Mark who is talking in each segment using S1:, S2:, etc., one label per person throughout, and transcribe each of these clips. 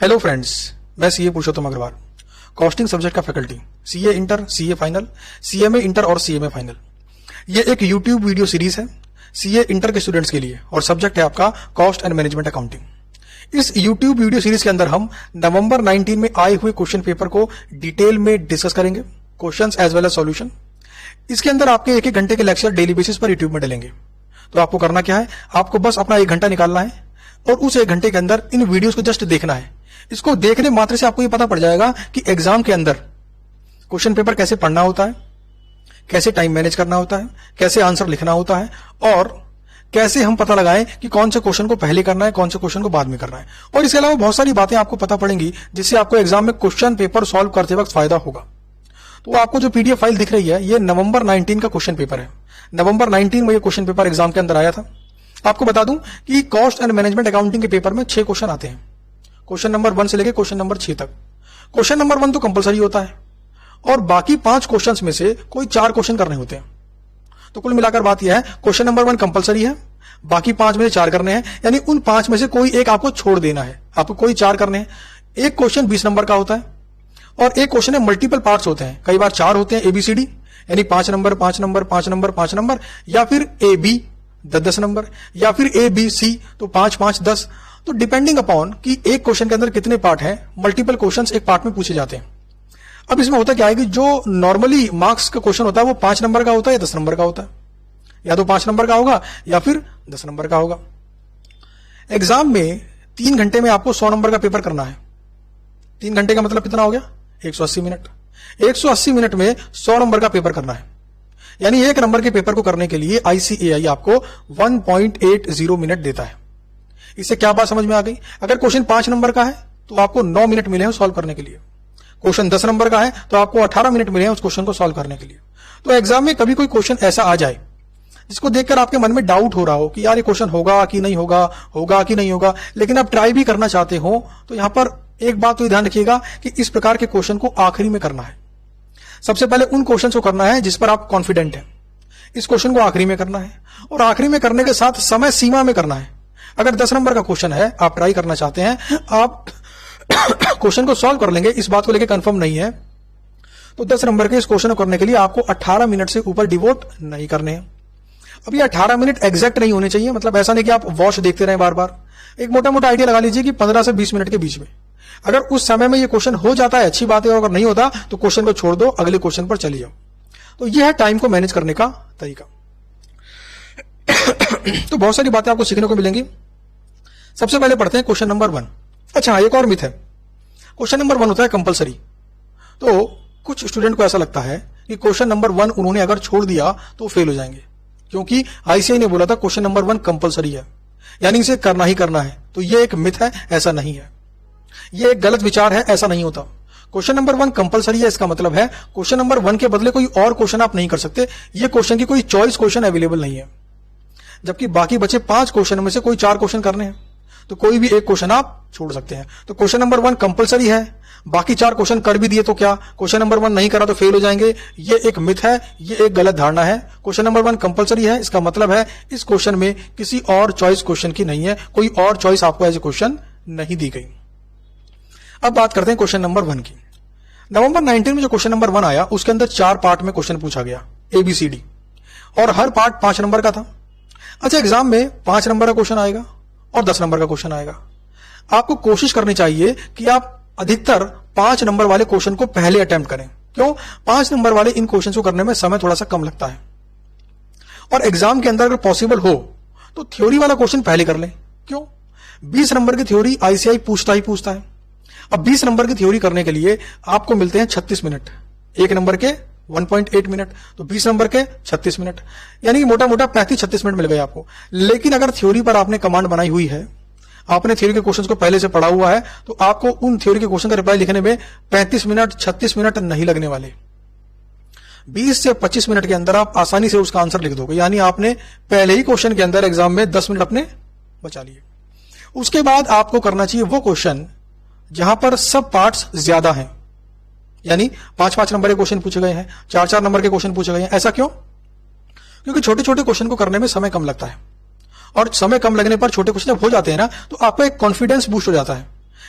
S1: Hello friends, मैं CA Purushottam Agarwal, costing subject का faculty, CA inter, CA final, CMA inter और CMA final. ये एक यूट्यूब वीडियो सीरीज है सीए इंटर के स्टूडेंट्स के लिए और सब्जेक्ट है आपका कॉस्ट एंड मैनेजमेंट अकाउंटिंग। इस यूट्यूब वीडियो सीरीज के अंदर हम नवंबर 19 में आए हुए क्वेश्चन पेपर को डिटेल में डिस्कस करेंगे, questions as well as solution. इसके अंदर आपके एक घंटे के लेक्चर डेली बेसिस पर यूट्यूब में डलेंगे। तो आपको करना क्या है, आपको बस अपना 1 घंटा निकालना है और उस 1 घंटे के अंदर इन वीडियोस को जस्ट देखना है। इसको देखने मात्र से आपको ये पता पड़ जाएगा कि एग्जाम के अंदर क्वेश्चन पेपर कैसे पढ़ना होता है, कैसे टाइम मैनेज करना होता है, कैसे आंसर लिखना होता है और कैसे हम पता लगाएं कि कौन से क्वेश्चन को पहले करना है, कौन से क्वेश्चन को बाद में करना है। और इसके अलावा बहुत सारी बातें आपको पता पड़ेंगी जिससे आपको एग्जाम में क्वेश्चन पेपर सॉल्व करते वक्त फायदा होगा। तो आपको जो पीडीएफ फाइल दिख रही है ये नवंबर 19 का क्वेश्चन पेपर है। नवंबर 19 में ये क्वेश्चन पेपर एग्जाम के अंदर आया था। आपको बता दूं कि कॉस्ट एंड मैनेजमेंट अकाउंटिंग के पेपर में 6 क्वेश्चन आते हैं, क्वेश्चन नंबर 1 से लेकर क्वेश्चन नंबर 6 तक। क्वेश्चन नंबर 1 तो कंपलसरी होता है और बाकी 5 क्वेश्चंस में से कोई 4 क्वेश्चन करने होते हैं। तो कुल मिलाकर बात यह है, क्वेश्चन नंबर 1 कंपलसरी है, बाकी 5 में से 4 करने हैं, यानी उन 5 में से कोई एक आपको छोड़ देना है। आपको कोई 4 करने हैं। एक क्वेश्चन 20 नंबर का होता है और एक क्वेश्चन में मल्टीपल पार्ट्स होते हैं। कई बार 4 होते हैं एबीसीडी, यानी 5 नंबर 5 नंबर 5 नंबर 5 नंबर, या फिर ए बी 10 नंबर, या फिर ए बी सी तो 5 5 10। तो डिपेंडिंग अपॉन कि एक क्वेश्चन के अंदर कितने पार्ट हैं, मल्टीपल क्वेश्चंस एक पार्ट में पूछे जाते हैं। अब इसमें होता क्या है कि जो नॉर्मली मार्क्स का क्वेश्चन होता है वो 5 नंबर का होता है या 10 नंबर का होता है, या तो 5 नंबर का होगा या फिर 10 नंबर का होगा। एग्जाम में 3 घंटे में आपको 100 नंबर का पेपर करना है। 3 घंटे का मतलब कितना हो गया, 180 मिनट। 180 मिनट में 100 नंबर का पेपर करना है, यानी 1 नंबर के पेपर को करने के लिए आईसीएआई आपको 1.80 मिनट देता है। इससे क्या बात समझ में आ गई? अगर क्वेश्चन 5 नंबर का है तो आपको 9 मिनट मिले हैं सॉल्व करने के लिए। क्वेश्चन 10 नंबर का है तो आपको 18 मिनट मिले हैं उस क्वेश्चन को सॉल्व करने के लिए। तो एग्जाम में कभी कोई क्वेश्चन ऐसा आ जाए जिसको देखकर आपके मन में डाउट हो रहा हो कि यार ये क्वेश्चन होगा कि नहीं होगा, होगा कि नहीं होगा, लेकिन आप ट्राई भी करना चाहते हो, तो यहां पर एक बात तो ध्यान रखिएगा कि इस प्रकार के क्वेश्चन को आखिरी में करना है। सबसे पहले उन क्वेश्चन को करना है जिस पर आप कॉन्फिडेंट हैं। इस क्वेश्चन को आखिरी में करना है और आखिरी में करने के साथ समय सीमा में करना है। अगर 10 नंबर का क्वेश्चन है, आप ट्राई करना चाहते हैं, आप क्वेश्चन को सॉल्व कर लेंगे, इस बात को लेकर कंफर्म नहीं है, तो 10 नंबर के इस क्वेश्चन को करने के लिए आपको 18 मिनट से ऊपर डिवोट नहीं करने हैं। अब ये 18 मिनट एग्जैक्ट नहीं होने चाहिए, मतलब ऐसा नहीं कि आप वॉच देखते रहें बार बार। एक मोटा मोटा आइडिया लगा लीजिए कि 15 से 20 मिनट के बीच में। अगर उस समय में ये क्वेश्चन हो जाता है अच्छी बात है, और अगर नहीं होता तो क्वेश्चन को छोड़ दो, अगले क्वेश्चन पर चले जाओ। तो यह है टाइम को मैनेज करने का तरीका। तो बहुत सारी बातें आपको सीखने को मिलेंगी। सबसे पहले पढ़ते हैं क्वेश्चन नंबर 1। अच्छा, एक और मिथ है, क्वेश्चन नंबर 1 होता है कंपलसरी। तो कुछ स्टूडेंट को ऐसा लगता है कि क्वेश्चन नंबर 1 उन्होंने अगर छोड़ दिया तो फेल हो जाएंगे, क्योंकि आईसीआई ने बोला था क्वेश्चन नंबर 1 कंपलसरी है, यानी इसे करना ही करना है। तो ये एक मिथ है, ऐसा नहीं है। ये एक गलत विचार है, ऐसा नहीं होता। क्वेश्चन नंबर 1 कंपलसरी है, इसका मतलब है क्वेश्चन नंबर 1 के बदले कोई और क्वेश्चन आप नहीं कर सकते। ये क्वेश्चन की कोई चॉइस क्वेश्चन अवेलेबल नहीं है, जबकि बाकी बचे 5 क्वेश्चन में से कोई 4 क्वेश्चन करने हैं, तो कोई भी एक क्वेश्चन आप छोड़ सकते हैं। तो क्वेश्चन नंबर 1 कंपलसरी है, बाकी 4 क्वेश्चन कर भी दिए तो क्या, क्वेश्चन नंबर 1 नहीं करा तो फेल हो जाएंगे, ये एक मिथ है, ये एक गलत धारणा है। क्वेश्चन नंबर 1 कंपलसरी है, इसका मतलब है इस क्वेश्चन में किसी और चॉइस क्वेश्चन की नहीं है, कोई और चॉइस आपको एज ए क्वेश्चन नहीं दी गई। अब बात करते हैं क्वेश्चन नंबर 1 की। नवंबर 19 में जो क्वेश्चन नंबर 1 आया उसके अंदर 4 पार्ट में क्वेश्चन पूछा गया, एबीसीडी, और हर पार्ट 5 नंबर का था। अच्छा, एग्जाम में 5 नंबर का क्वेश्चन आएगा और 10 नंबर का क्वेश्चन आएगा। आपको कोशिश करनी चाहिए कि आप अधिकतर 5 नंबर वाले क्वेश्चन को पहले अटेम्प्ट करें। क्यों? 5 नंबर वाले इन क्वेश्चन को करने में समय थोड़ा सा कम लगता है, और एग्जाम के अंदर अगर पॉसिबल हो तो थ्योरी वाला क्वेश्चन पहले कर लें। क्यों? 20 नंबर की थ्योरी आईसीआई पूछता ही पूछता है। अब 20 नंबर की थ्योरी करने के लिए आपको मिलते हैं 36 मिनट, 1 नंबर के 1.8 मिनट, तो 20 नंबर के 36 मिनट, यानी मोटा मोटा 35-36 मिनट मिल गए आपको। लेकिन अगर थ्योरी पर आपने कमांड बनाई हुई है, आपने थ्योरी के क्वेश्चंस को पहले से पढ़ा हुआ है, तो आपको उन थ्योरी के क्वेश्चन का रिप्लाई लिखने में 35 मिनट 36 मिनट नहीं लगने वाले। 20 से 25 मिनट के अंदर आप आसानी से उसका आंसर लिख दोगे, यानी आपने पहले ही क्वेश्चन के अंदर एग्जाम में 10 मिनट अपने बचा लिए। उसके बाद आपको करना चाहिए वो क्वेश्चन जहां पर सब पार्ट्स ज्यादा हैं, यानी 5-5 नंबर के क्वेश्चन पूछे गए हैं, 4-4 नंबर के क्वेश्चन पूछे गए हैं। ऐसा क्यों? क्योंकि छोटे छोटे क्वेश्चन को करने में समय कम लगता है, और समय कम लगने पर छोटे क्वेश्चन जब हो जाते हैं ना, तो आपका एक कॉन्फिडेंस बूस्ट हो जाता है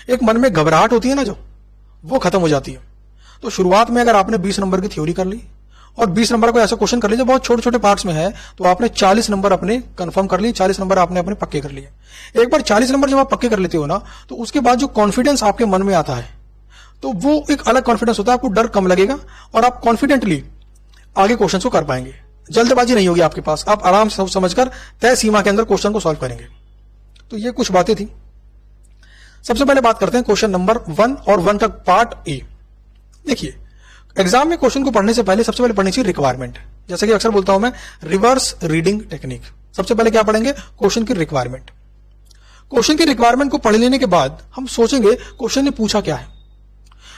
S1: एक मन में घबराहट होती है ना जो, वो खत्म हो जाती है। तो शुरुआत में अगर आपने 20 नंबर की थ्योरी कर ली और 20 नंबर को ऐसा क्वेश्चन कर लीजिए बहुत छोटे छोटे पार्ट्स में है, तो आपने 40 नंबर अपने कंफर्म कर लिए, 40 नंबर आपने अपने पक्के कर लिए। एक बार 40 नंबर जब आप पक्के कर लेते हो ना, तो उसके बाद जो कॉन्फिडेंस आपके मन में आता है, तो वो एक अलग कॉन्फिडेंस होता है, आपको डर कम लगेगा और आप कॉन्फिडेंटली आगे क्वेश्चन को कर पाएंगे। जल्दबाजी नहीं होगी आपके पास, आप आराम से समझकर तय सीमा के अंदर क्वेश्चन को सॉल्व करेंगे। तो ये कुछ बातें थी। सबसे पहले बात करते हैं क्वेश्चन नंबर 1 और 1 का पार्ट ए। देखिए, एग्जाम में क्वेश्चन को पढ़ने से पहले सबसे पहले पढ़नी चाहिए रिक्वायरमेंट। जैसे कि अक्सर बोलता हूं मैं, रिवर्स रीडिंग टेक्निक। सबसे पहले क्या पढ़ेंगे? क्वेश्चन की रिक्वायरमेंट। क्वेश्चन की रिक्वायरमेंट को पढ़ लेने के बाद हम सोचेंगे क्वेश्चन ने पूछा क्या है,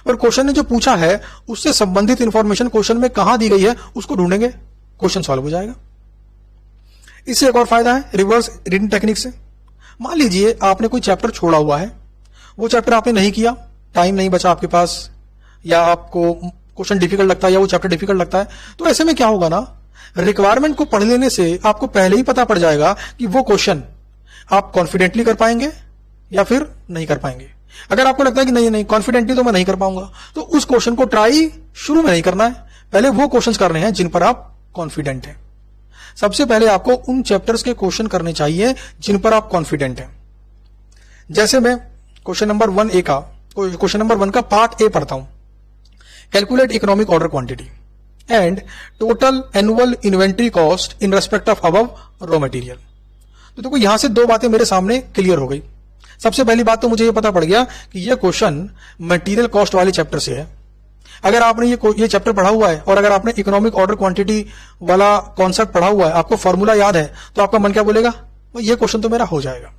S1: और क्वेश्चन ने जो पूछा है उससे संबंधित इंफॉर्मेशन क्वेश्चन में कहां दी गई है उसको ढूंढेंगे, क्वेश्चन सॉल्व हो जाएगा। इससे एक और फायदा है रिवर्स रीडिंग टेक्निक से। मान लीजिए आपने कोई चैप्टर छोड़ा हुआ है, वो चैप्टर आपने नहीं किया, टाइम नहीं बचा आपके पास, या आपको क्वेश्चन डिफिकल्ट लगता है या वो चैप्टर डिफिकल्ट लगता है, तो ऐसे में क्या होगा ना, रिक्वायरमेंट को पढ़ लेने से आपको पहले ही पता पड़ जाएगा कि वो क्वेश्चन आप कॉन्फिडेंटली कर पाएंगे या फिर नहीं कर पाएंगे। अगर आपको लगता है कि नहीं कॉन्फिडेंटली तो मैं नहीं कर पाऊंगा, तो उस क्वेश्चन को ट्राई शुरू में नहीं करना है, पहले वो क्वेश्चन करने हैं जिन पर आप कॉन्फिडेंट हैं। सबसे पहले आपको उन चैप्टर्स के क्वेश्चन करने चाहिए जिन पर आप कॉन्फिडेंट हैं। जैसे मैं क्वेश्चन नंबर 1 का पार्ट ए पढ़ता हूं। Calculate economic order quantity and total annual inventory cost in respect of above raw material. तो देखो यहां से दो बातें मेरे सामने क्लियर हो गई। सबसे पहली बात तो मुझे यह पता पड़ गया कि यह क्वेश्चन मटेरियल कॉस्ट वाले चैप्टर से है। अगर आपने ये चैप्टर पढ़ा हुआ है और अगर आपने इकोनॉमिक ऑर्डर क्वांटिटी वाला कॉन्सेप्ट पढ़ा हुआ है, आपको फॉर्मूला याद है, तो आपका मन क्या बोलेगा, ये क्वेश्चन तो मेरा हो जाएगा।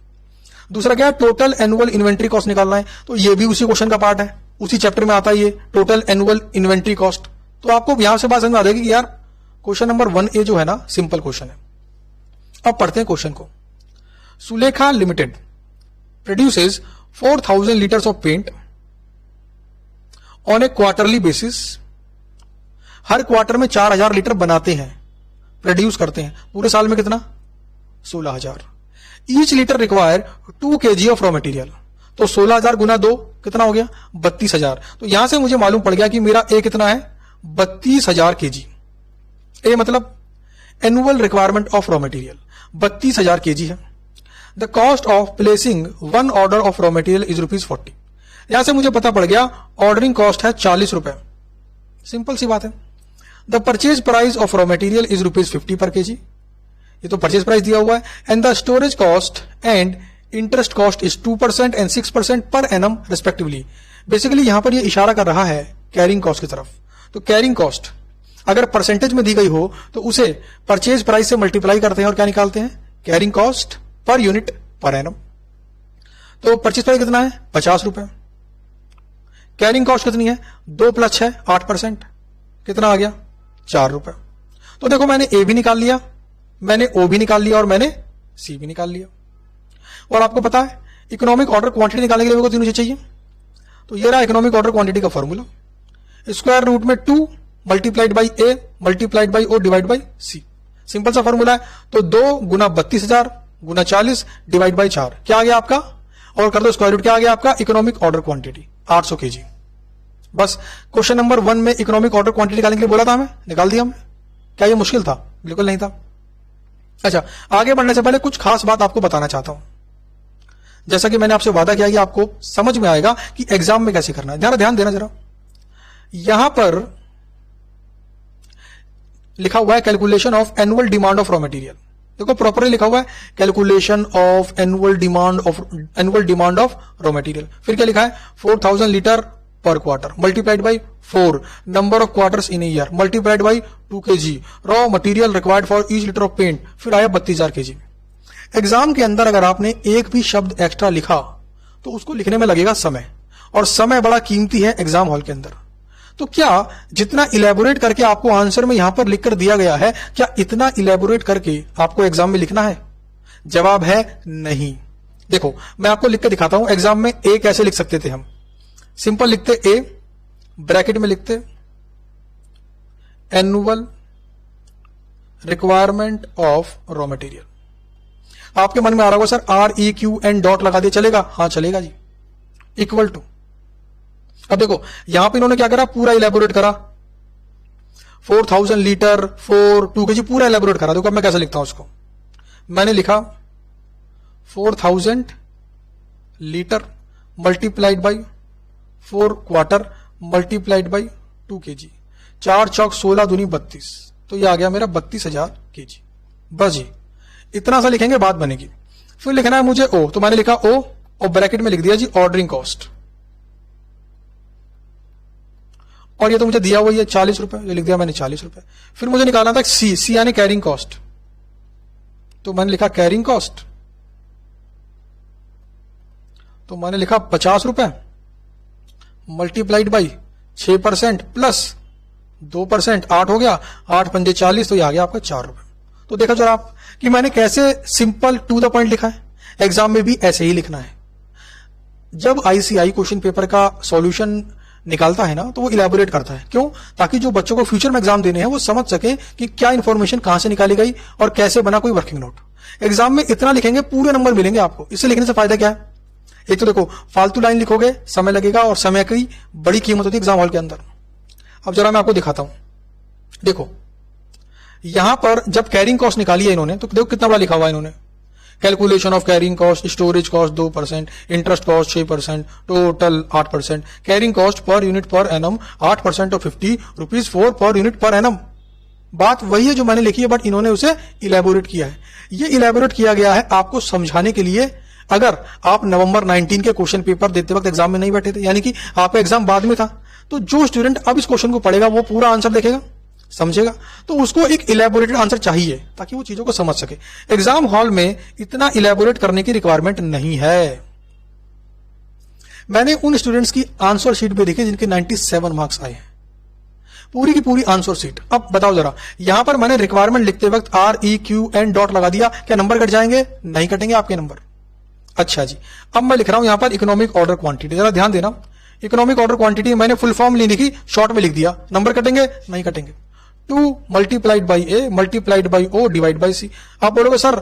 S1: दूसरा क्या है, टोटल एनुअल इन्वेंट्री कॉस्ट निकालना है, तो ये भी उसी क्वेश्चन का पार्ट है, उसी चैप्टर में आता है ये टोटल एनुअल इन्वेंट्री कॉस्ट। तो आपको यहां से बात समझ में आ जाएगी कि यार क्वेश्चन नंबर 1A जो है ना, सिंपल क्वेश्चन है। अब पढ़ते हैं क्वेश्चन को। Sulekha limited produces 4000 litres of paint on a quarterly basis. हर क्वार्टर में 4000 लीटर बनाते हैं, प्रोड्यूस करते हैं। पूरे साल में कितना? 16000। Each litre require 2 kg of raw material. तो 16000 गुना 2 कितना हो गया? 32000। तो यहां से मुझे मालूम पड़ गया कि मेरा ए कितना है? 32000 kg। ए मतलब annual requirement of raw material 32000 kg है। The cost of placing 1 order of raw material is ₹40। यहां से मुझे पता पड़ गया ऑर्डरिंग कॉस्ट है 40 रुपए। सिंपल सी बात है। The purchase price of raw material is ₹50 पर kg। ये तो परचेज प्राइस दिया हुआ है। And the storage cost and interest cost is 2% and 6% per annum respectively. Basically यहां पर ये इशारा कर रहा है कैरिंग कॉस्ट की तरफ। तो कैरिंग कॉस्ट अगर परसेंटेज में दी गई हो तो उसे परचेज प्राइस से मल्टीप्लाई करते हैं और क्या निकालते हैं? Carrying cost per unit per annum. तो परचेज प्राइस कितना है? 50 रुपए। कैरिंग कॉस्ट कितनी है? 2 + 6 8%। कितना आ गया? 4 रुपए। तो देखो मैंने ए भी निकाल लिया, मैंने ओ भी निकाल लिया और मैंने सी भी निकाल लिया। और आपको पता है इकोनॉमिक ऑर्डर क्वांटिटी निकालने के लिए मेरे को तीनों चीज चाहिए। तो ये रहा इकोनॉमिक ऑर्डर क्वांटिटी का फॉर्मूला, स्क्वायर रूट में 2 multiplied by A multiplied by O divide by C. Simple सा फॉर्मूला है। तो 2 गुना 32000 गुना 40 डिवाइड बाई 4 क्या आ गया आपका? और कर दो स्क्वायर रूट, क्या आ गया आपका? Economic order quantity 800 kg। बस क्वेश्चन नंबर 1 में इकोनॉमिक ऑर्डर क्वांटिटी निकालने के लिए बोला था हमें, निकाल दिया हमने। क्या ये मुश्किल था? बिल्कुल नहीं था। अच्छा, आगे बढ़ने से पहले कुछ खास बात आपको बताना चाहता हूं। जैसा कि मैंने आपसे वादा किया कि आपको समझ में आएगा कि एग्जाम में कैसे करना है। ध्यान देना जरा। यहां पर लिखा हुआ है calculation of annual demand of raw material. देखो प्रॉपरली लिखा हुआ है calculation of annual demand of raw material. फिर क्या लिखा है? 4000 litre per quarter multiplied by 4 number of quarters in a year multiplied by 2 kg raw material required for each litre of paint. फिर आया 32000 kg। एग्जाम के अंदर अगर आपने एक भी शब्द एक्स्ट्रा लिखा तो उसको लिखने में लगेगा समय, और समय बड़ा कीमती है एग्जाम हॉल के अंदर। तो क्या जितना इलेबोरेट करके आपको आंसर में यहां पर लिखकर दिया गया है, क्या इतना इलेबोरेट करके आपको एग्जाम में लिखना है? जवाब है नहीं। देखो मैं आपको लिख के दिखाता हूं। एग्जाम में ए कैसे लिख सकते थे हम? सिंपल लिखते ए, ब्रैकेट में लिखते annual requirement of raw material. आपके मन में आ रहा होगा सर REQN डॉट लगा दे चलेगा? हाँ चलेगा जी। इक्वल टू, अब देखो यहां पे इन्होंने क्या करा, पूरा इलेबोरेट करा, 4000 लीटर 2 kg पूरा इलेबोरेट करा। देखो अब मैं कैसे लिखता हूं उसको, मैंने लिखा 4000 litre multiplied by 4 quarter multiplied by 2 kg, 4 चौक 16 दूनी 32, तो ये आ गया मेरा 32,000 kg। बस जी इतना सा लिखेंगे, बात बनेगी। फिर लिखना है मुझे ओ, तो मैंने लिखा ओ और ब्रैकेट में लिख दिया जी ऑर्डरिंग कॉस्ट, और ये तो मुझे दिया हुआ है 40 रुपए, ये लिख दिया मैंने 40 रुपए। फिर मुझे निकालना था सी यानी कैरिंग कॉस्ट, तो मैंने लिखा कैरिंग कॉस्ट, तो मैंने लिखा 50 रुपए मल्टीप्लाइड बाई 6% प्लस 2%, 8 हो गया, 8 पंजे 40, तो ये आ गया आपका 4 रुपए। तो देखा जरा आप कि मैंने कैसे सिंपल टू द पॉइंट लिखा है। एग्जाम में भी ऐसे ही लिखना है। जब आईसीआई क्वेश्चन पेपर का सॉल्यूशन निकालता है ना, तो वो इलेबोरेट करता है, क्यों? ताकि जो बच्चों को फ्यूचर में एग्जाम देने हैं वो समझ सके कि क्या इंफॉर्मेशन कहां से निकाली गई और कैसे बना कोई वर्किंग नोट। एग्जाम में इतना लिखेंगे पूरे नंबर मिलेंगे आपको। इससे लिखने से फायदा क्या है? एक तो देखो फालतू लाइन लिखोगे समय लगेगा, और समय की बड़ी कीमत होती है एग्जाम हॉल के अंदर। अब जरा मैं आपको दिखाता हूं, देखो यहां पर जब कैरिंग कॉस्ट निकाली है इन्होंने, तो देखो कितना बड़ा लिखा हुआ है इन्होंने, calculation of carrying cost, storage cost 2%, interest cost 6%, total 8%, carrying cost per unit per annum 8% और 50 rupees 4 per unit per annum. बात वही है जो मैंने लिखी है, बट इन्होंने उसे इलेबोरेट किया है। ये इलेबोरेट किया गया है आपको समझाने के लिए। अगर आप नवंबर 19 के क्वेश्चन पेपर देते वक्त एग्जाम में नहीं बैठे थे, यानी कि आपका एग्जाम बाद में था, तो जो स्टूडेंट अब इस क्वेश्चन को पढ़ेगा वो पूरा आंसर देखेगा, समझेगा, तो उसको एक इलेबोरेटेड आंसर चाहिए ताकि वो चीजों को समझ सके। एग्जाम हॉल में इतना इलेबोरेट करने की रिक्वायरमेंट नहीं है। मैंने उन स्टूडेंट्स की आंसर शीट पे देखी जिनके 97 मार्क्स आए हैं, पूरी की पूरी आंसर शीट। अब बताओ जरा, यहां पर मैंने रिक्वायरमेंट लिखते वक्त REQN डॉट लगा दिया, क्या नंबर कट जाएंगे? नहीं कटेंगे आपके नंबर। अच्छा जी, अब मैं लिख रहा हूं यहां पर इकोनॉमिक ऑर्डर क्वांटिटी, जरा ध्यान देना। इकोनॉमिक ऑर्डर क्वांटिटी मैंने फुल फॉर्म नहीं लिखी, शॉर्ट में लिख दिया, नंबर कटेंगे? नहीं कटेंगे। 2 multiplied by A multiplied by O divide by C. आप बोलोगे सर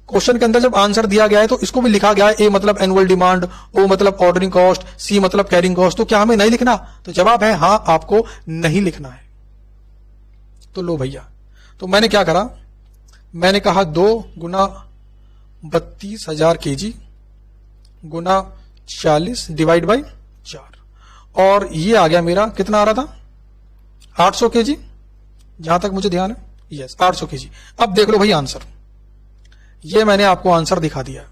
S1: क्वेश्चन के अंदर जब आंसर दिया गया है तो इसको भी लिखा गया है, ए मतलब एनुअल डिमांड, ओ मतलब ऑर्डरिंग कॉस्ट, सी मतलब कैरिंग कॉस्ट, तो क्या हमें नहीं लिखना? तो जवाब है हां, आपको नहीं लिखना है। तो लो भैया, तो मैंने क्या करा, मैंने कहा 2 गुना 32,000 kg गुना 40 डिवाइड बाई 4, और ये आ गया मेरा, कितना आ रहा था? 800 kg, जहां तक मुझे ध्यान है, यस 800 kg। अब देख लो भाई आंसर, ये मैंने आपको आंसर दिखा दिया।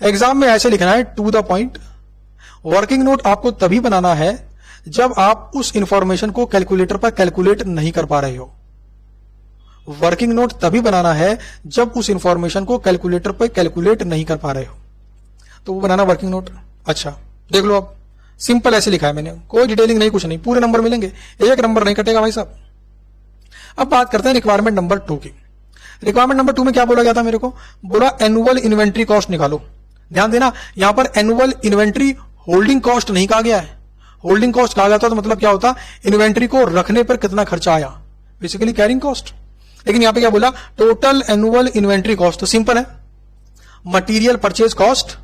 S1: एग्जाम में ऐसे लिखना है to the point. Working note आपको तभी बनाना है जब आप उस इंफॉर्मेशन को कैलकुलेटर पर कैलकुलेट नहीं कर पा रहे हो। वर्किंग नोट तभी बनाना है जब उस इंफॉर्मेशन को कैलकुलेटर पर कैलकुलेट नहीं कर पा रहे हो, तो वो बनाना वर्किंग नोट। अच्छा देख लो, अब सिंपल ऐसे लिखा है मैंने, कोई डिटेलिंग नहीं, कुछ नहीं, पूरे नंबर मिलेंगे, एक नंबर नहीं कटेगा भाई साहब। अब बात करते हैं रिक्वायरमेंट नंबर 2 की। रिक्वायरमेंट नंबर 2 में क्या बोला गया था मेरे को? बोला एनुअल इन्वेंट्री कॉस्ट निकालो। ध्यान देना, यहां पर एनुअल इन्वेंट्री होल्डिंग कॉस्ट नहीं कहा गया है। होल्डिंग कॉस्ट कहा जाता तो मतलब क्या होता? इन्वेंट्री को रखने पर कितना खर्चा आया, बेसिकली कैरिंग कॉस्ट। लेकिन यहां पे क्या बोला? Total annual inventory cost. तो सिंपल है, material purchase cost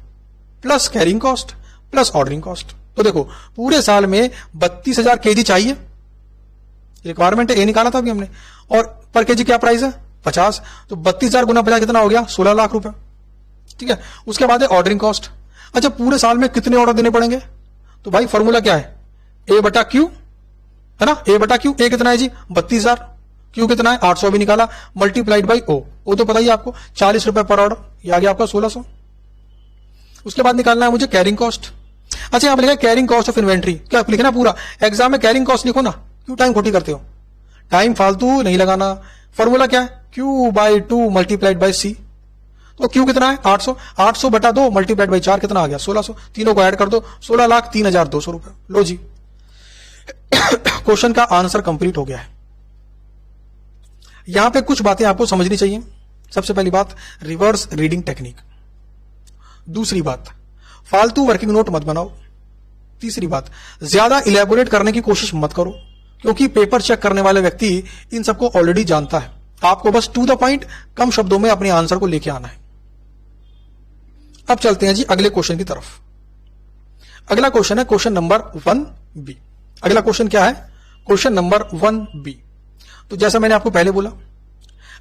S1: plus carrying cost plus ordering cost. तो देखो पूरे साल में 32,000 kg चाहिए, रिक्वायरमेंट ए निकाला था अभी हमने, और पर केजी क्या प्राइस है? 50। तो 32,000 गुना 50 कितना हो गया? 16 लाख रुपए। ठीक है, उसके बाद है ऑर्डरिंग कॉस्ट। अच्छा पूरे साल में कितने ऑर्डर देने पड़ेंगे? तो भाई फॉर्मूला क्या है? ए बटा क्यू, है ना, ए बटा क्यू। ए कितना है जी? 32,000। क्यू कितना है? 800 भी निकाला, मल्टीप्लाइड बाई ओ तो पता ही आपको 40 रुपए पर ऑर्डर, ये आ गया आपका 1600। उसके बाद निकालना है मुझे कैरिंग कॉस्ट। अच्छा यहां पर लिखा कैरिंग कॉस्ट ऑफ इन्वेंट्री, क्या लिखना पूरा? एग्जाम में कैरिंग कॉस्ट लिखो ना, क्यों टाइम खोटी करते हो? टाइम फालतू नहीं लगाना। फॉर्मूला क्या है? Q बाई 2 मल्टीप्लाइड बाई सी। तो Q कितना है? 800। 800 बटा 2 मल्टीप्लाइड बाई 4 कितना आ गया? 1600। तीनों को ऐड कर दो, 16,03,200 रुपए। लो जी क्वेश्चन का आंसर कंप्लीट हो गया है। यहां पे कुछ बातें आपको समझनी चाहिए। सबसे पहली बात, रिवर्स रीडिंग टेक्निक। दूसरी बात, फालतू वर्किंग नोट मत बनाओ। तीसरी बात, ज्यादा इलेबोरेट करने की कोशिश मत करो, क्योंकि पेपर चेक करने वाले व्यक्ति इन सबको ऑलरेडी जानता है। आपको बस टू द पॉइंट कम शब्दों में अपने आंसर को लेके आना है। अब चलते हैं जी अगले क्वेश्चन की तरफ। अगला क्वेश्चन है क्वेश्चन नंबर 1B। अगला क्वेश्चन क्या है? Question number 1B। तो जैसा मैंने आपको पहले बोला,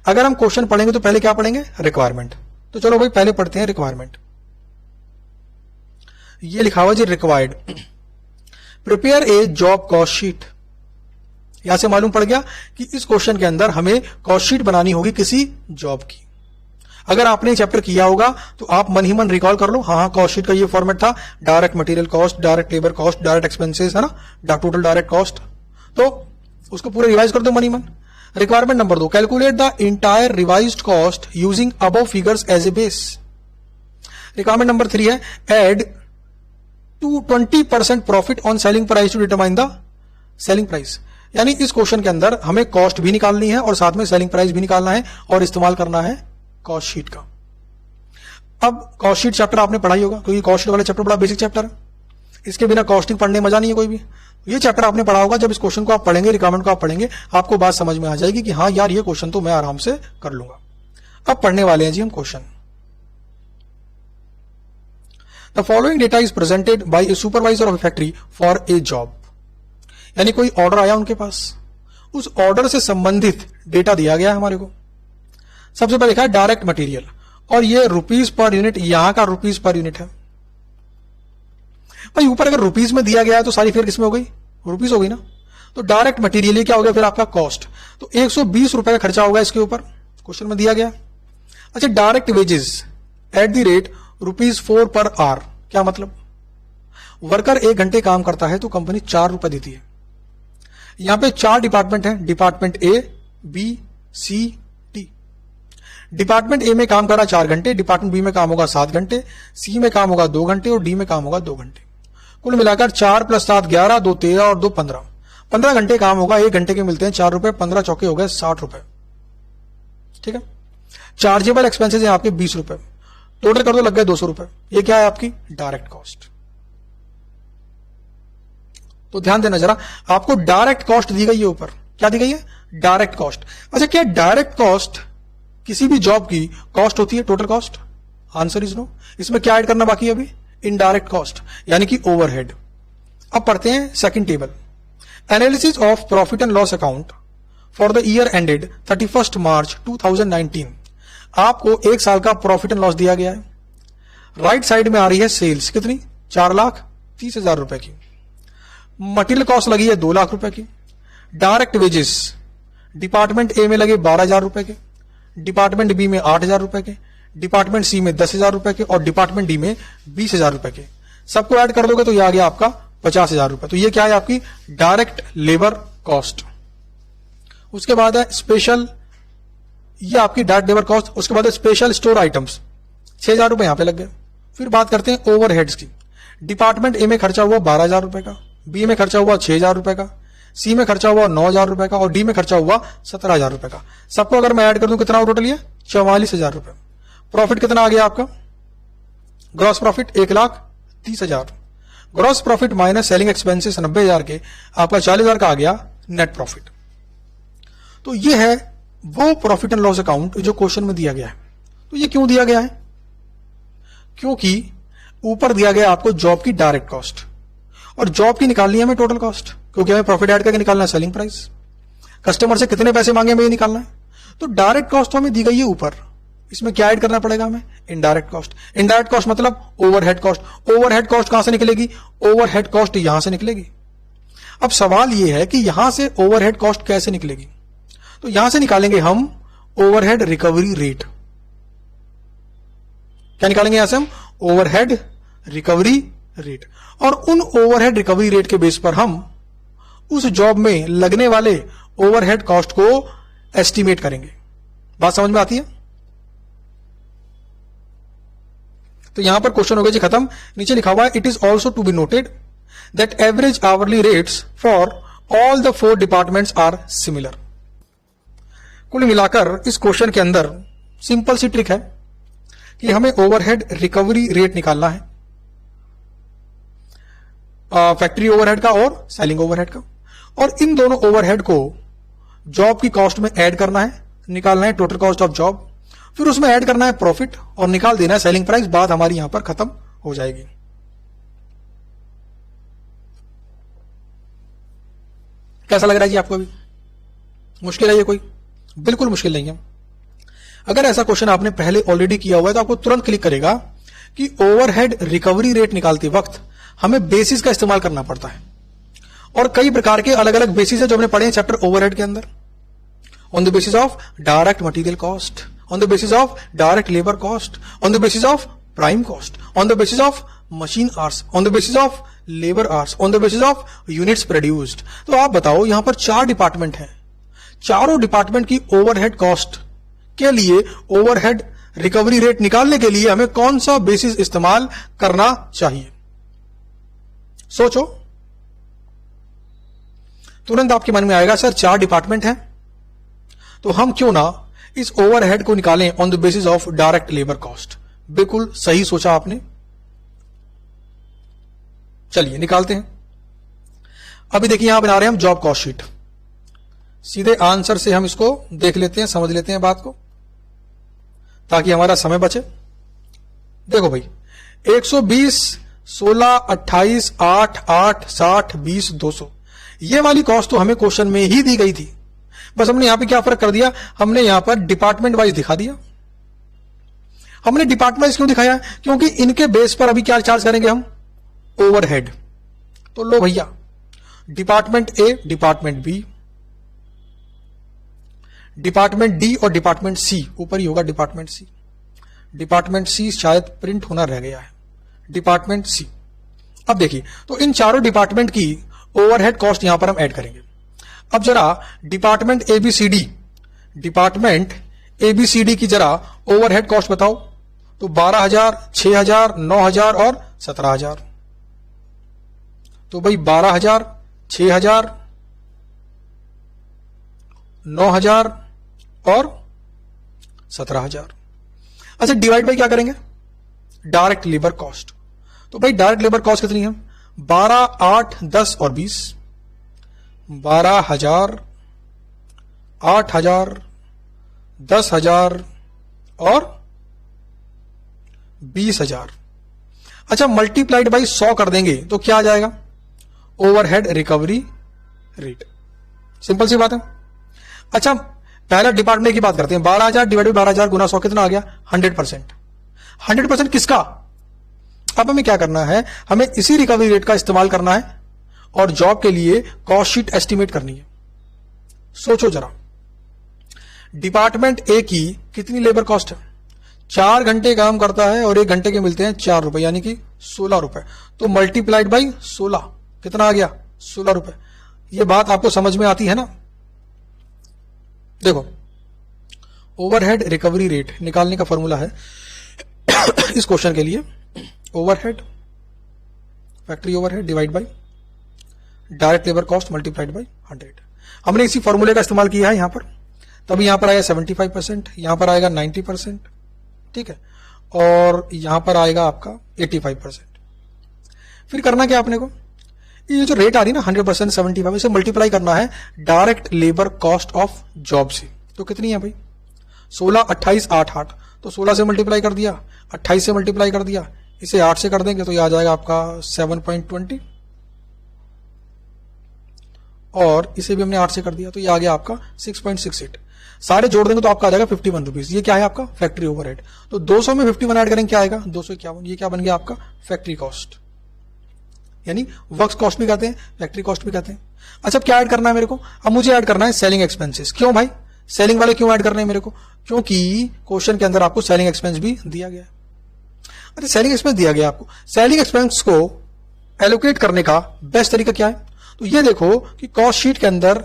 S1: अगर हम क्वेश्चन पढ़ेंगे तो पहले क्या पढ़ेंगे? रिक्वायरमेंट। तो चलो भाई पहले पढ़ते हैं रिक्वायरमेंट। ये लिखा हुआ जी required prepare a job cost sheet. यहां से मालूम पड़ गया कि इस क्वेश्चन के अंदर हमें कॉस्ट शीट बनानी होगी किसी जॉब की। अगर आपने चैप्टर किया होगा तो आप मन ही मन रिकॉल कर लो, हाँ कॉस्ट शीट का ये फॉर्मेट था, direct material cost, direct labour cost, direct expenses, है ना, टोटल डायरेक्ट कॉस्ट। तो उसको पूरा रिवाइज कर दो मन ही मन। Requirement number 2, calculate the entire revised cost using above figures as a base. Requirement number 3 है add to 20% profit on selling price to determine the selling price. यानी इस क्वेश्चन के अंदर हमें कॉस्ट भी निकालनी है और साथ में सेलिंग प्राइस भी निकालना है और इस्तेमाल करना है कॉस्ट शीट का। अब कॉस्ट शीट चैप्टर आपने पढ़ाई होगा, क्योंकि कॉस्ट शीट वाला चैप्टर बड़ा बेसिक चैप्टर है, इसके बिना कॉस्टिंग पढ़ने में मजा नहीं है कोई भी। ये चैप्टर आपने पढ़ा होगा, जब इस क्वेश्चन को आप पढ़ेंगे, रिक्वायरमेंट को आप पढ़ेंगे, आपको बात समझ में आ जाएगी कि हाँ यार ये क्वेश्चन तो मैं आराम से कर लूंगा। अब पढ़ने वाले हैं जी हम question. The following data is presented by A supervisor of A factory for a job. यानी कोई ऑर्डर आया उनके पास, उस ऑर्डर से संबंधित डेटा दिया गया है हमारे को। सबसे पहले लिखा है डायरेक्ट मटेरियल, और ये रुपीज पर यूनिट, यहां का रुपीज पर यूनिट है भाई। ऊपर अगर रुपीज में दिया गया है तो सारी फिर किसमें हो गई? रुपीज हो गई ना। तो डायरेक्ट मटेरियल ये क्या हो गया फिर? आपका कॉस्ट। तो 120 रुपए का खर्चा होगा इसके ऊपर, क्वेश्चन में दिया गया। अच्छा, direct wages at the rate ₹4 per hour. क्या मतलब? वर्कर 1 घंटे काम करता है तो कंपनी 4 रुपए देती है। यहां पे 4 डिपार्टमेंट है, department A, B, C, D. Department A में काम कर रहा 4 घंटे, डिपार्टमेंट बी में काम होगा 7 घंटे, सी में काम होगा 2 घंटे और डी में काम होगा 2 घंटे। कुल मिलाकर 4 + 7 11, 2 13 और 2 15। 15 घंटे काम होगा, 1 घंटे के मिलते हैं 4 रुपए, 15 चौके हो गए 60 रुपए। ठीक है। चार्जेबल एक्सपेंसेस है आपके 20 रुपए, टोटल कर दो लग गए 200 रुपए। ये क्या है? आपकी डायरेक्ट कॉस्ट। तो ध्यान देना जरा, आपको डायरेक्ट कॉस्ट दी गई है ऊपर। क्या दी गई है? Direct cost. अच्छा, क्या डायरेक्ट कॉस्ट किसी भी जॉब की कॉस्ट होती है total cost? Answer is no. इसमें क्या ऐड करना बाकी है अभी? इनडायरेक्ट कॉस्ट, यानी कि ओवरहेड। अब पढ़ते हैं second table. Analysis of profit and loss account for the year ended 31 मार्च 2019। आपको 1 साल का प्रॉफिट एंड लॉस दिया गया है। राइट साइड में आ रही है सेल्स, कितनी? 4,30,000 रुपए की। मटेरियल कॉस्ट लगी है 2 लाख रुपए की। डायरेक्ट वेजेस डिपार्टमेंट ए में लगे 12,000 रुपए के, डिपार्टमेंट बी में 8,000 रुपए के, डिपार्टमेंट सी में 10,000 रुपए के और डिपार्टमेंट डी में 20,000 रुपए के। सबको ऐड कर दोगे तो ये आ गया आपका 50,000 रुपए। तो ये क्या है? आपकी डायरेक्ट लेबर कॉस्ट। उसके बाद है स्पेशल, ये आपकी डायरेक्ट लेबर कॉस्ट। उसके बाद है स्पेशल स्टोर आइटम्स, 6,000 रुपए यहां पे लग गए। फिर बात करते हैं ओवरहेड्स की। डिपार्टमेंट ए में खर्चा हुआ 12,000 रुपए का, बी में खर्चा हुआ 6,000 रुपए का, सी में खर्चा हुआ 9,000 रुपए का और डी में खर्चा हुआ 17,000 रुपए का। सबको अगर मैं ऐड कर दूं कितना हो टोटल? ये 44,000 रुपए। प्रॉफिट कितना आ गया आपका? Gross profit 1,30,000। Gross profit minus selling expenses 90,000 के आपका 40,000 का आ गया नेट प्रॉफिट। तो ये है वो प्रॉफिट एंड लॉस अकाउंट जो क्वेश्चन में दिया गया है। तो ये क्यों दिया गया है? क्योंकि ऊपर दिया गया आपको जॉब की डायरेक्ट कॉस्ट और जॉब की निकालनी है हमें टोटल कॉस्ट, क्योंकि हमें प्रॉफिट ऐड करके निकालना है सेलिंग प्राइस। कस्टमर से कितने पैसे मांगे हमें ये निकालना है। तो डायरेक्ट कॉस्ट हमें दी गई है ऊपर, इसमें क्या ऐड करना पड़ेगा हमें? Indirect cost. इनडायरेक्ट कॉस्ट मतलब ओवरहेड कॉस्ट। ओवरहेड कॉस्ट कहां से निकलेगी? ओवरहेड कॉस्ट यहां से निकलेगी। अब सवाल यह है कि यहां से ओवरहेड कॉस्ट कैसे निकलेगी? तो यहां से निकालेंगे हम ओवरहेड रिकवरी रेट। क्या निकालेंगे यहां से हम? Overhead recovery rate. और उन ओवरहेड रिकवरी रेट के बेस पर हम उस जॉब में लगने वाले ओवरहेड कॉस्ट को एस्टिमेट करेंगे। बात समझ में आती है? तो यहां पर क्वेश्चन हो गया जी खत्म। नीचे लिखा हुआ है it is also to be noted that average hourly rates for all the 4 departments are similar. कुल मिलाकर इस क्वेश्चन के अंदर सिंपल सी ट्रिक है कि हमें ओवरहेड रिकवरी रेट निकालना है, फैक्ट्री ओवरहेड का और सेलिंग ओवरहेड का, और इन दोनों ओवरहेड को जॉब की कॉस्ट में ऐड करना है, निकालना है टोटल कॉस्ट ऑफ जॉब, फिर उसमें ऐड करना है प्रॉफिट और निकाल देना है सेलिंग प्राइस। बात हमारी यहां पर खत्म हो जाएगी। कैसा लग रहा है जी आपको? अभी मुश्किल है ये कोई? बिल्कुल मुश्किल नहीं है। अगर ऐसा क्वेश्चन आपने पहले ऑलरेडी किया हुआ है तो आपको तुरंत क्लिक करेगा कि ओवरहेड रिकवरी रेट निकालते वक्त हमें बेसिस का इस्तेमाल करना पड़ता है, और कई प्रकार के अलग अलग बेसिस है जो हमने पढ़े हैं चैप्टर ओवरहेड के अंदर। On the basis of direct material cost, on the basis of direct labour cost, on the basis of prime cost, on the basis of machine hours, on the basis of labour hours, on the basis of units produced. तो आप बताओ, यहां पर 4 department हैं, चारों department की overhead cost के लिए ओवरहेड रिकवरी रेट निकालने के लिए हमें कौन सा बेसिस इस्तेमाल करना चाहिए? सोचो, तुरंत आपके मन में आएगा सर 4 डिपार्टमेंट हैं तो हम क्यों ना इस ओवरहेड को निकालें on the basis of direct labour cost. बिल्कुल सही सोचा आपने। चलिए निकालते हैं। अभी देखिए यहां बना रहे हैं हम जॉब कॉस्ट शीट। सीधे आंसर से हम इसको देख लेते हैं, समझ लेते हैं बात को, ताकि हमारा समय बचे। देखो भाई, 120, 16, 28, 8, 8, 60, 20, 200 ये वाली कॉस्ट तो हमें क्वेश्चन में ही दी गई थी। बस हमने यहां पे क्या फर्क कर दिया, हमने यहां पर डिपार्टमेंट वाइज दिखा दिया। हमने डिपार्टमेंट वाइज क्यों दिखाया? क्योंकि इनके बेस पर अभी क्या चार्ज करेंगे हम? ओवरहेड। तो लो भैया, department A, department B, department D और डिपार्टमेंट सी, ऊपर ही होगा डिपार्टमेंट सी। डिपार्टमेंट सी शायद प्रिंट होना रह गया है, डिपार्टमेंट सी। अब देखिए, तो इन चारों डिपार्टमेंट की ओवरहेड कॉस्ट यहां पर हम ऐड करेंगे। अब जरा डिपार्टमेंट एबीसीडी, डिपार्टमेंट एबीसीडी की जरा ओवरहेड कॉस्ट बताओ। तो 12,000, 6,000, 9,000 और 17,000। तो भाई 12,000, 6,000, 9,000 और 17,000। अच्छा, डिवाइड बाई क्या करेंगे? Direct labour cost. तो भाई डायरेक्ट लेबर कॉस्ट कितनी है? 12, 8, 10 और 20। 12,000, 8,000, 10,000 और 20,000। अच्छा, मल्टीप्लाइड बाई 100 कर देंगे तो क्या आ जाएगा? Overhead recovery rate. सिंपल सी बात है। अच्छा, पहला डिपार्टमेंट की बात करते हैं। 12,000 डिवाइड बाई 12,000 गुना 100 कितना आ गया? 100%। 100% किसका? अब हमें क्या करना है, हमें इसी रिकवरी रेट का इस्तेमाल करना है और जॉब के लिए कॉस्ट शीट एस्टिमेट करनी है। सोचो जरा, डिपार्टमेंट ए की कितनी लेबर कॉस्ट है? 4 घंटे काम करता है और 1 घंटे के मिलते हैं 4 रुपए, यानी कि 16 रुपए। तो मल्टीप्लाइड बाई 16 कितना आ गया? 16 रुपए। यह बात आपको समझ में आती है ना? देखो, ओवरहेड रिकवरी रेट निकालने का फॉर्मूला है इस क्वेश्चन के लिए, overhead, factory overhead divide by direct labour cost multiplied by 100। हमने इसी फॉर्मूले का इस्तेमाल किया है यहां पर। तब यहां पर आएगा 75%, यहां पर आएगा 90%, ठीक है, और यहां पर आएगा आपका 85%। फिर करना क्या आपने को, ये जो रेट आ रही है ना 100%, 75, इसे मल्टीप्लाई करना है direct labour cost of job से। तो कितनी है भाई? 16, 28, 8, 8। तो 16 से मल्टीप्लाई कर दिया, 28 से मल्टीप्लाई कर दिया, इसे 8 से कर देंगे तो ये आ जाएगा आपका 7.20, और इसे भी हमने 8 से कर दिया तो ये आ गया आपका 6.68। सारे जोड़ देंगे तो आपका आ जाएगा 51 रुपीज। ये क्या है? आपका फैक्ट्री ओवरहेड। तो 200 में 51 ऐड करेंगे, क्या आएगा? 251। ये क्या बन गया? आपका फैक्ट्री कॉस्ट, यानी वर्क्स कॉस्ट भी कहते हैं, फैक्ट्री कॉस्ट भी कहते हैं। अच्छा, अब क्या ऐड करना है मेरे को? अब मुझे ऐड करना है सेलिंग एक्सपेंसेस। क्यों भाई? सेलिंग वाले क्यों ऐड करने हैं मेरे को? क्योंकि क्वेश्चन के अंदर आपको सेलिंग एक्सपेंस भी दिया गया है। अच्छा, सेलिंग एक्सपेंस दिया गया आपको, सेलिंग एक्सपेंस को एलोकेट करने का बेस्ट तरीका क्या है? तो ये देखो कि कॉस्ट शीट के अंदर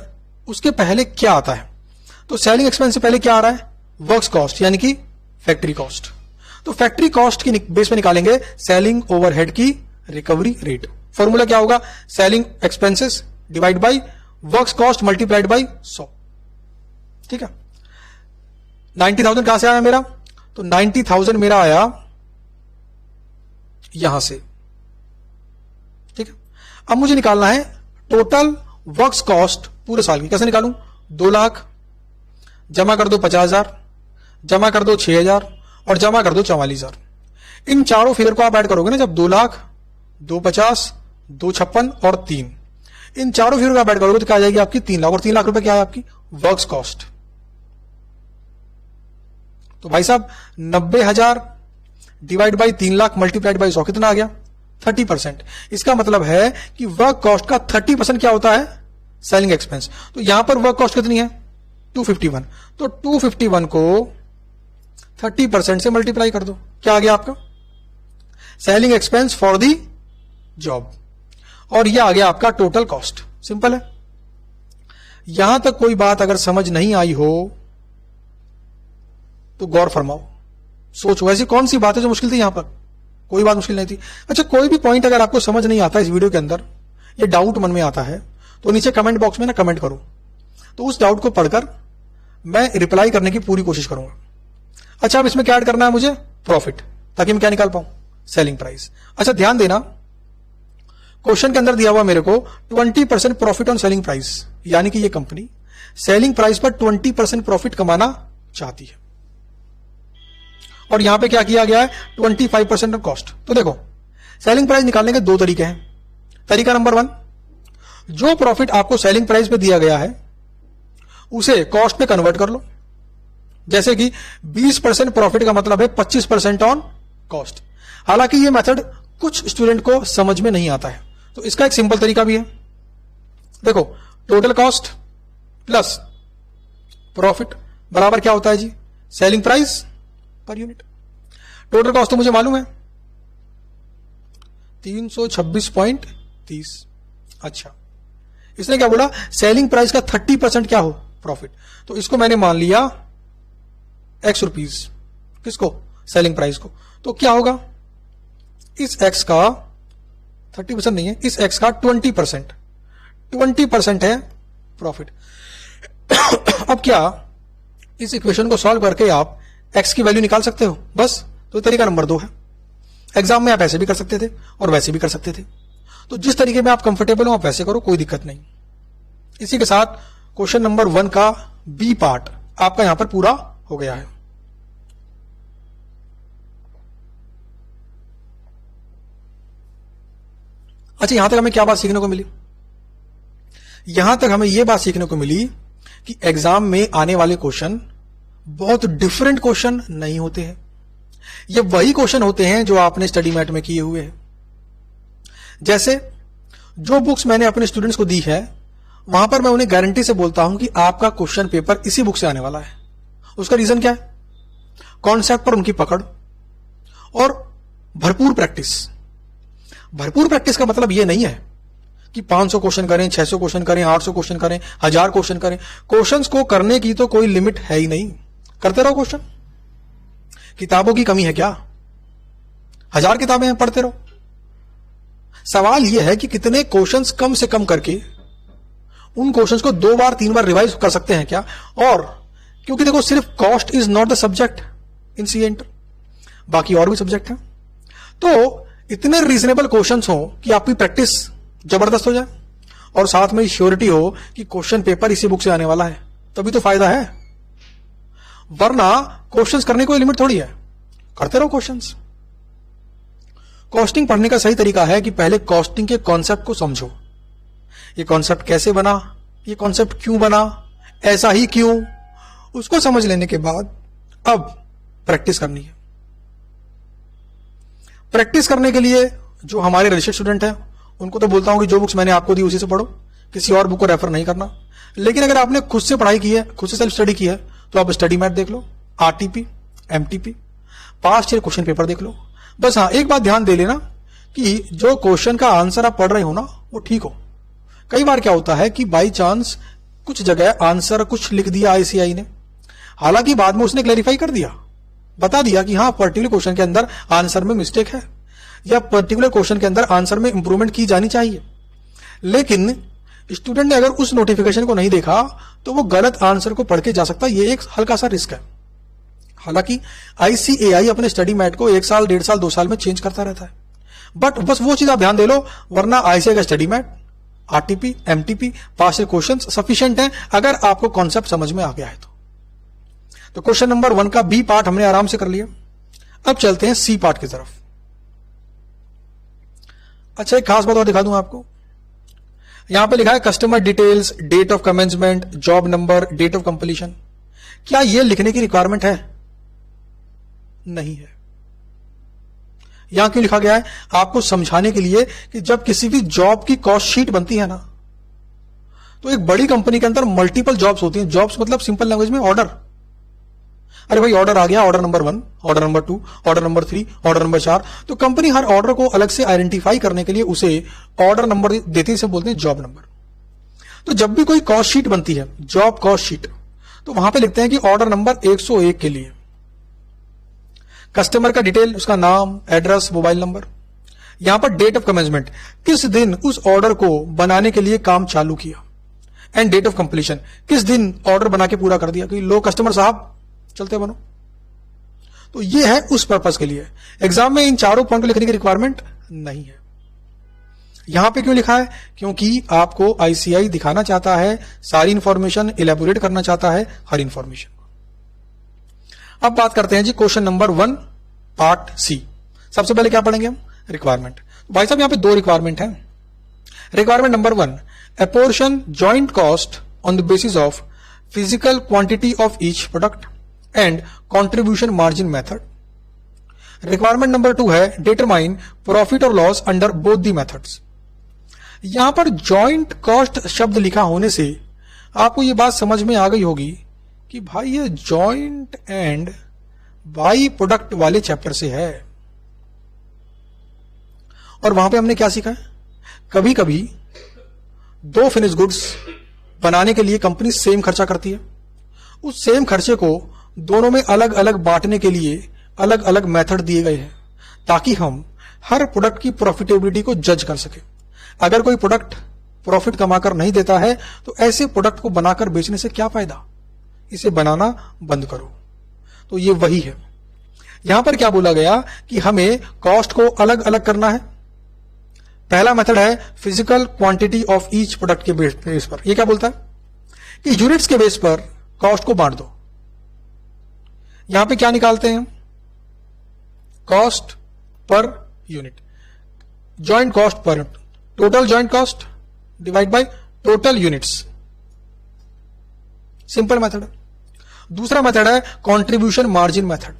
S1: उसके पहले क्या आता है। तो सेलिंग एक्सपेंस से पहले क्या आ रहा है? वर्क्स कॉस्ट, यानी कि फैक्ट्री कॉस्ट। तो फैक्ट्री कॉस्ट की बेस पे निकालेंगे सेलिंग ओवरहेड की रिकवरी रेट। फॉर्मूला क्या होगा? Selling expenses divide by works cost multiplied by 100। ठीक है, 90,000 कहां से आया मेरा? तो 90,000 मेरा आया यहां से। ठीक है, अब मुझे निकालना है टोटल वर्क्स कॉस्ट पूरे साल की। कैसे निकालूं? 2 लाख जमा कर दो 50,000, जमा कर दो 6,000 और जमा कर दो 44,000। इन चारों फिगर को आप ऐड करोगे ना, जब 2 लाख, 250, 256 और 3, इन चारों फिगर आप ऐड करोगे तो क्या आ जाएगी आपकी 3 लाख, और 3 लाख रुपए क्या है आपकी वर्क्स कॉस्ट। तो भाई साहब 90,000 divide by 3 lakh multiplied by 100 कितना आ गया 30%। इसका मतलब है कि वर्क कॉस्ट का 30% क्या होता है सेलिंग एक्सपेंस। तो यहां पर वर्क कॉस्ट कितनी है 251, तो 251 को 30% से मल्टीप्लाई कर दो, क्या आ गया आपका selling expense for the job, और यह आ गया आपका टोटल कॉस्ट। सिंपल है। यहां तक कोई बात अगर समझ नहीं आई हो तो गौर फरमाओ, सोचो ऐसी कौन सी बात है जो मुश्किल थी। यहां पर कोई बात मुश्किल नहीं थी। अच्छा, कोई भी पॉइंट अगर आपको समझ नहीं आता इस वीडियो के अंदर, ये डाउट मन में आता है, तो नीचे कमेंट बॉक्स में ना कमेंट करो, तो उस डाउट को पढ़कर मैं रिप्लाई करने की पूरी कोशिश करूंगा। अच्छा, अब इसमें क्या ऐड करना है मुझे प्रॉफिट, ताकि मैं क्या निकाल पाऊं सेलिंग प्राइस। अच्छा ध्यान देना, क्वेश्चन के अंदर दिया हुआ मेरे को 20% प्रॉफिट ऑन सेलिंग प्राइस, यानी कि ये कंपनी सेलिंग प्राइस पर 20% प्रॉफिट कमाना चाहती है, और यहां पे क्या किया गया है 25% ऑफ कॉस्ट। तो देखो सेलिंग प्राइस निकालने के दो तरीके हैं। तरीका नंबर 1, जो प्रॉफिट आपको सेलिंग प्राइस पे दिया गया है उसे कॉस्ट पे कन्वर्ट कर लो। जैसे कि 20% प्रॉफिट का मतलब है 25% ऑन कॉस्ट। हालांकि ये मेथड कुछ स्टूडेंट को समझ में नहीं आता है, तो इसका एक सिंपल तरीका भी है। देखो टोटल कॉस्ट प्लस प्रॉफिट बराबर क्या होता है जी selling price per unit. Total cost तो मुझे मालूम है 326.30। अच्छा, इसने क्या बोला सेलिंग प्राइस का 30% क्या हो प्रॉफिट, तो इसको मैंने मान लिया x रुपीज, किसको सेलिंग प्राइस को। तो क्या होगा इस x का 30% नहीं है, इस x का 20% है प्रॉफिट। अब क्या इस इक्वेशन को सॉल्व करके आप x की वैल्यू निकाल सकते हो बस। तो तरीका नंबर 2 है। एग्जाम में आप ऐसे भी कर सकते थे और वैसे भी कर सकते थे, तो जिस तरीके में आप कंफर्टेबल हो आप वैसे करो, कोई दिक्कत नहीं। इसी के साथ क्वेश्चन नंबर 1 का बी पार्ट आपका यहां पर पूरा हो गया है। अच्छा, यहां तक हमें क्या बात सीखने को मिली, यहां तक हमें यह बात सीखने को मिली कि एग्जाम में आने वाले क्वेश्चन बहुत डिफरेंट क्वेश्चन नहीं होते हैं। ये वही क्वेश्चन होते हैं जो आपने स्टडी मैट में किए हुए हैं। जैसे जो बुक्स मैंने अपने स्टूडेंट्स को दी है वहां पर मैं उन्हें गारंटी से बोलता हूं कि आपका क्वेश्चन पेपर इसी बुक से आने वाला है। उसका रीजन क्या है, कॉन्सेप्ट पर उनकी पकड़ और भरपूर प्रैक्टिस। भरपूर प्रैक्टिस का मतलब यह नहीं है कि 500 क्वेश्चन करें, 600 क्वेश्चन करें, 800 क्वेश्चन करें, 1000 क्वेश्चन करें। क्वेश्चंस को करने की तो कोई लिमिट है ही नहीं, करते रहो क्वेश्चन। किताबों की कमी है क्या, 1000 किताबें हैं, पढ़ते रहो। सवाल यह है कि कितने क्वेश्चंस कम से कम करके उन क्वेश्चंस को 2 बार 3 बार रिवाइज कर सकते हैं क्या। और क्योंकि देखो सिर्फ cost is not the subject in CA inter, बाकी और भी सब्जेक्ट हैं, तो इतने रीजनेबल क्वेश्चंस हो कि आपकी प्रैक्टिस जबरदस्त हो जाए और साथ में श्योरिटी हो कि क्वेश्चन पेपर इसी बुक से आने वाला है, तभी तो फायदा है। वरना क्वेश्चंस करने कोई लिमिट थोड़ी है, करते रहो क्वेश्चंस। कॉस्टिंग पढ़ने का सही तरीका है कि पहले कॉस्टिंग के कॉन्सेप्ट को समझो। ये कॉन्सेप्ट कैसे बना, ये कॉन्सेप्ट क्यों बना, ऐसा ही क्यों, उसको समझ लेने के बाद अब प्रैक्टिस करनी है। प्रैक्टिस करने के लिए जो हमारे रजिस्टर्ड स्टूडेंट हैं उनको तो बोलता हूं कि जो बुक्स मैंने आपको दी उसी से पढ़ो, किसी और बुक को रेफर नहीं करना। लेकिन अगर आपने खुद से पढ़ाई की है, खुद से सेल्फ स्टडी की है, तो आप स्टडी मैट देख लो, RTP, MTP, past year question paper देख लो। बस हाँ, एक बात ध्यान दे लेना कि जो क्वेश्चन का आंसर आप पढ़ रहे हो ना वो ठीक हो। कई बार क्या होता है कि बाई चांस कुछ जगह आंसर कुछ लिख दिया आईसीआई ने, हालांकि बाद में उसने क्लैरिफाई कर दिया, बता दिया कि हाँ पर्टिकुलर क्वेश्चन के अंदर आंसर में मिस्टेक है या पर्टिकुलर क्वेश्चन के अंदर आंसर में इंप्रूवमेंट की जानी चाहिए। लेकिन स्टूडेंट ने अगर उस नोटिफिकेशन को नहीं देखा तो वो गलत आंसर को पढ़ के जा सकता है, ये एक हल्का सा रिस्क है। हालांकि आईसीएआई अपने स्टडी मैट को 1 साल, 1.5 साल, 2 साल में चेंज करता रहता है, बट बस वो चीज आप ध्यान दे लो, वरना आईसीएआई का study mat, RTP, MTP, past year question sufficient है अगर आपको कॉन्सेप्ट समझ में आ गया है तो क्वेश्चन नंबर 1 का बी पार्ट हमने आराम से कर लिया। अब चलते हैं सी पार्ट की तरफ। अच्छा, एक खास बात और दिखा दूं आपको। यहां पे लिखा है customer details, date of commencement, job number, date of completion. क्या यह लिखने की रिक्वायरमेंट है? नहीं है। यहां क्यों लिखा गया है? आपको समझाने के लिए कि जब किसी भी जॉब की कॉस्ट शीट बनती है ना, तो एक बड़ी कंपनी के अंदर मल्टीपल जॉब्स होती हैं। जॉब्स मतलब सिंपल लैंग्वेज में ऑर्डर। अरे भाई ऑर्डर आ गया, order number 1, order number 2, order number 3, order number 4। तो कंपनी हर ऑर्डर को अलग से आइडेंटिफाई करने के लिए उसे ऑर्डर नंबर देती है, इसे बोलते हैं जॉब नंबर। तो जब भी कोई कॉस्ट शीट बनती है, जॉब कॉस्ट शीट, तो वहां पे लिखते हैं कि ऑर्डर नंबर 101 के लिए कस्टमर का डिटेल, उसका नाम, एड्रेस, मोबाइल नंबर। यहां पर डेट ऑफ कमेंसमेंट, किस दिन उस ऑर्डर को बनाने के लिए काम चालू किया, एंड डेट ऑफ कंप्लीशन, किस दिन ऑर्डर बना के पूरा कर दिया कि लो कस्टमर साहब चलते बनो। तो ये है उस पर्पस के लिए। एग्जाम में इन चारों पॉइंट को लिखने की रिक्वायरमेंट नहीं है। यहां पे क्यों लिखा है? क्योंकि आपको आईसीआई दिखाना चाहता है, सारी इंफॉर्मेशन इलेबोरेट करना चाहता है, हर इंफॉर्मेशन। अब बात करते हैं जी क्वेश्चन नंबर 1 पार्ट सी। सबसे पहले क्या पढ़ेंगे हम? रिक्वायरमेंट। भाई साहब यहां पे 2 रिक्वायरमेंट है। Requirement number 1, apportion joint cost on the basis of physical quantity of each product and contribution margin method. Requirement number 2 है डिटरमाइन प्रॉफिट और loss under both the methods. यहां पर जॉइंट कॉस्ट शब्द लिखा होने से आपको यह बात समझ में आ गई होगी कि भाई ये जॉइंट एंड बाई प्रोडक्ट वाले चैप्टर से है। और वहां पे हमने क्या सीखा है? कभी कभी 2 फिनिश गुड्स बनाने के लिए कंपनी सेम खर्चा करती है। उस सेम खर्चे को दोनों में अलग अलग बांटने के लिए अलग अलग मेथड दिए गए हैं, ताकि हम हर प्रोडक्ट की प्रॉफिटेबिलिटी को जज कर सके। अगर कोई प्रोडक्ट प्रॉफिट कमाकर नहीं देता है तो ऐसे प्रोडक्ट को बनाकर बेचने से क्या फायदा? इसे बनाना बंद करो। तो ये वही है। यहां पर क्या बोला गया कि हमें कॉस्ट को अलग अलग करना है। पहला मेथड है physical quantity of each product के बेस पर। यह क्या बोलता है कि यूनिट्स के बेस पर कॉस्ट को बांट दो। यहां पे क्या निकालते हैं? Cost per unit, joint cost per total joint cost divide by total units. Simple method है। दूसरा मेथड है कंट्रीब्यूशन मार्जिन मेथड।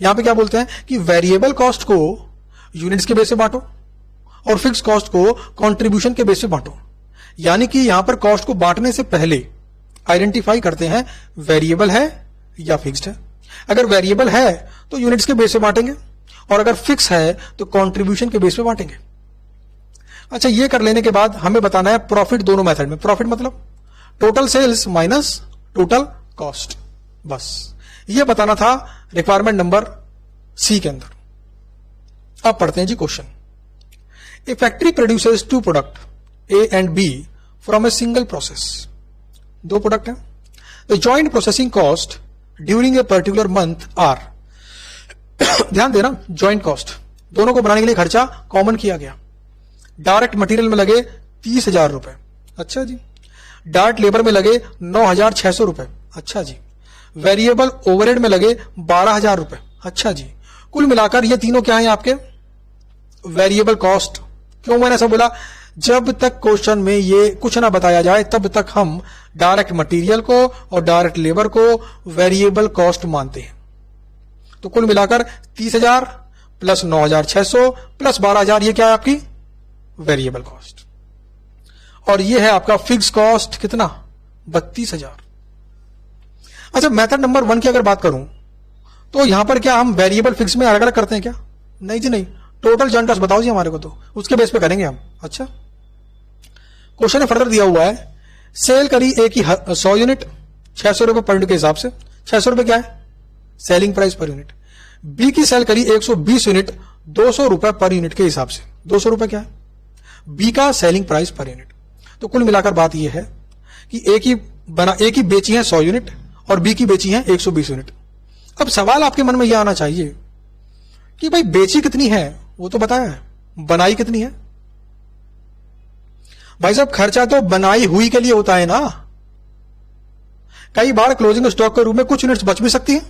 S1: यहां पे क्या बोलते हैं कि वेरिएबल कॉस्ट को यूनिट्स के बेस पे बांटो और फिक्स कॉस्ट को कंट्रीब्यूशन के बेस पे बांटो। यानी कि यहां पर कॉस्ट को बांटने से पहले आइडेंटिफाई करते हैं वेरिएबल है या फिक्स्ड है। अगर वेरिएबल है तो यूनिट्स के बेस पे बांटेंगे, और अगर फिक्स है तो कंट्रीब्यूशन के बेस पे बांटेंगे। अच्छा, ये कर लेने के बाद हमें बताना है प्रॉफिट दोनों मेथड में। प्रॉफिट मतलब total sales minus total cost. बस ये बताना था रिक्वायरमेंट नंबर सी के अंदर। अब पढ़ते हैं जी question. A factory produces 2 product A and B from a single process. 2 product है। The joint processing cost during a particular month are. ध्यान देना, जॉइंट कॉस्ट दोनों को बनाने के लिए खर्चा कॉमन किया गया। डायरेक्ट मटेरियल में लगे 30,000 रुपए। अच्छा जी। डायरेक्ट लेबर में लगे 9,600 रुपए। अच्छा जी। वेरिएबल ओवरहेड में लगे 12,000 रुपए। अच्छा जी। कुल मिलाकर ये तीनों क्या है आपके? Variable cost. क्यों मैंने ऐसा बोला? जब तक क्वेश्चन में ये कुछ ना बताया जाए तब तक हम डायरेक्ट मटेरियल को और डायरेक्ट लेबर को वेरिएबल कॉस्ट मानते हैं। तो कुल मिलाकर 30,000 प्लस 9,600 प्लस 12,000, ये क्या है आपकी? Variable cost. और ये है आपका फिक्स कॉस्ट कितना? 32,000। अच्छा, मेथड नंबर 1 की अगर बात करूं तो यहां पर क्या हम वेरिएबल फिक्स में अलग अलग करते हैं क्या? नहीं जी नहीं। टोटल जॉइंट कॉस्ट बताओ जी हमारे को, तो उसके बेस पे करेंगे हम। अच्छा, क्वेश्चन में फर्दर दिया हुआ है सेल करी ए की 100 यूनिट 600 रुपए पर यूनिट के हिसाब से। 600 रुपए क्या है? Selling price per unit. B की सेल करी 120 यूनिट 200 रुपए पर यूनिट के हिसाब से। 200 रुपए क्या है? बी का सेलिंग प्राइस पर यूनिट। तो कुल मिलाकर बात यह है कि ए की बेची है 100 यूनिट और बी की बेची है 120 यूनिट। अब सवाल आपके मन में यह आना चाहिए कि भाई बेची कितनी है वो तो बताया है, बनाई कितनी है? भाई साहब खर्चा तो बनाई हुई के लिए होता है ना। कई बार क्लोजिंग स्टॉक के रूप में कुछ यूनिट्स बच भी सकती है।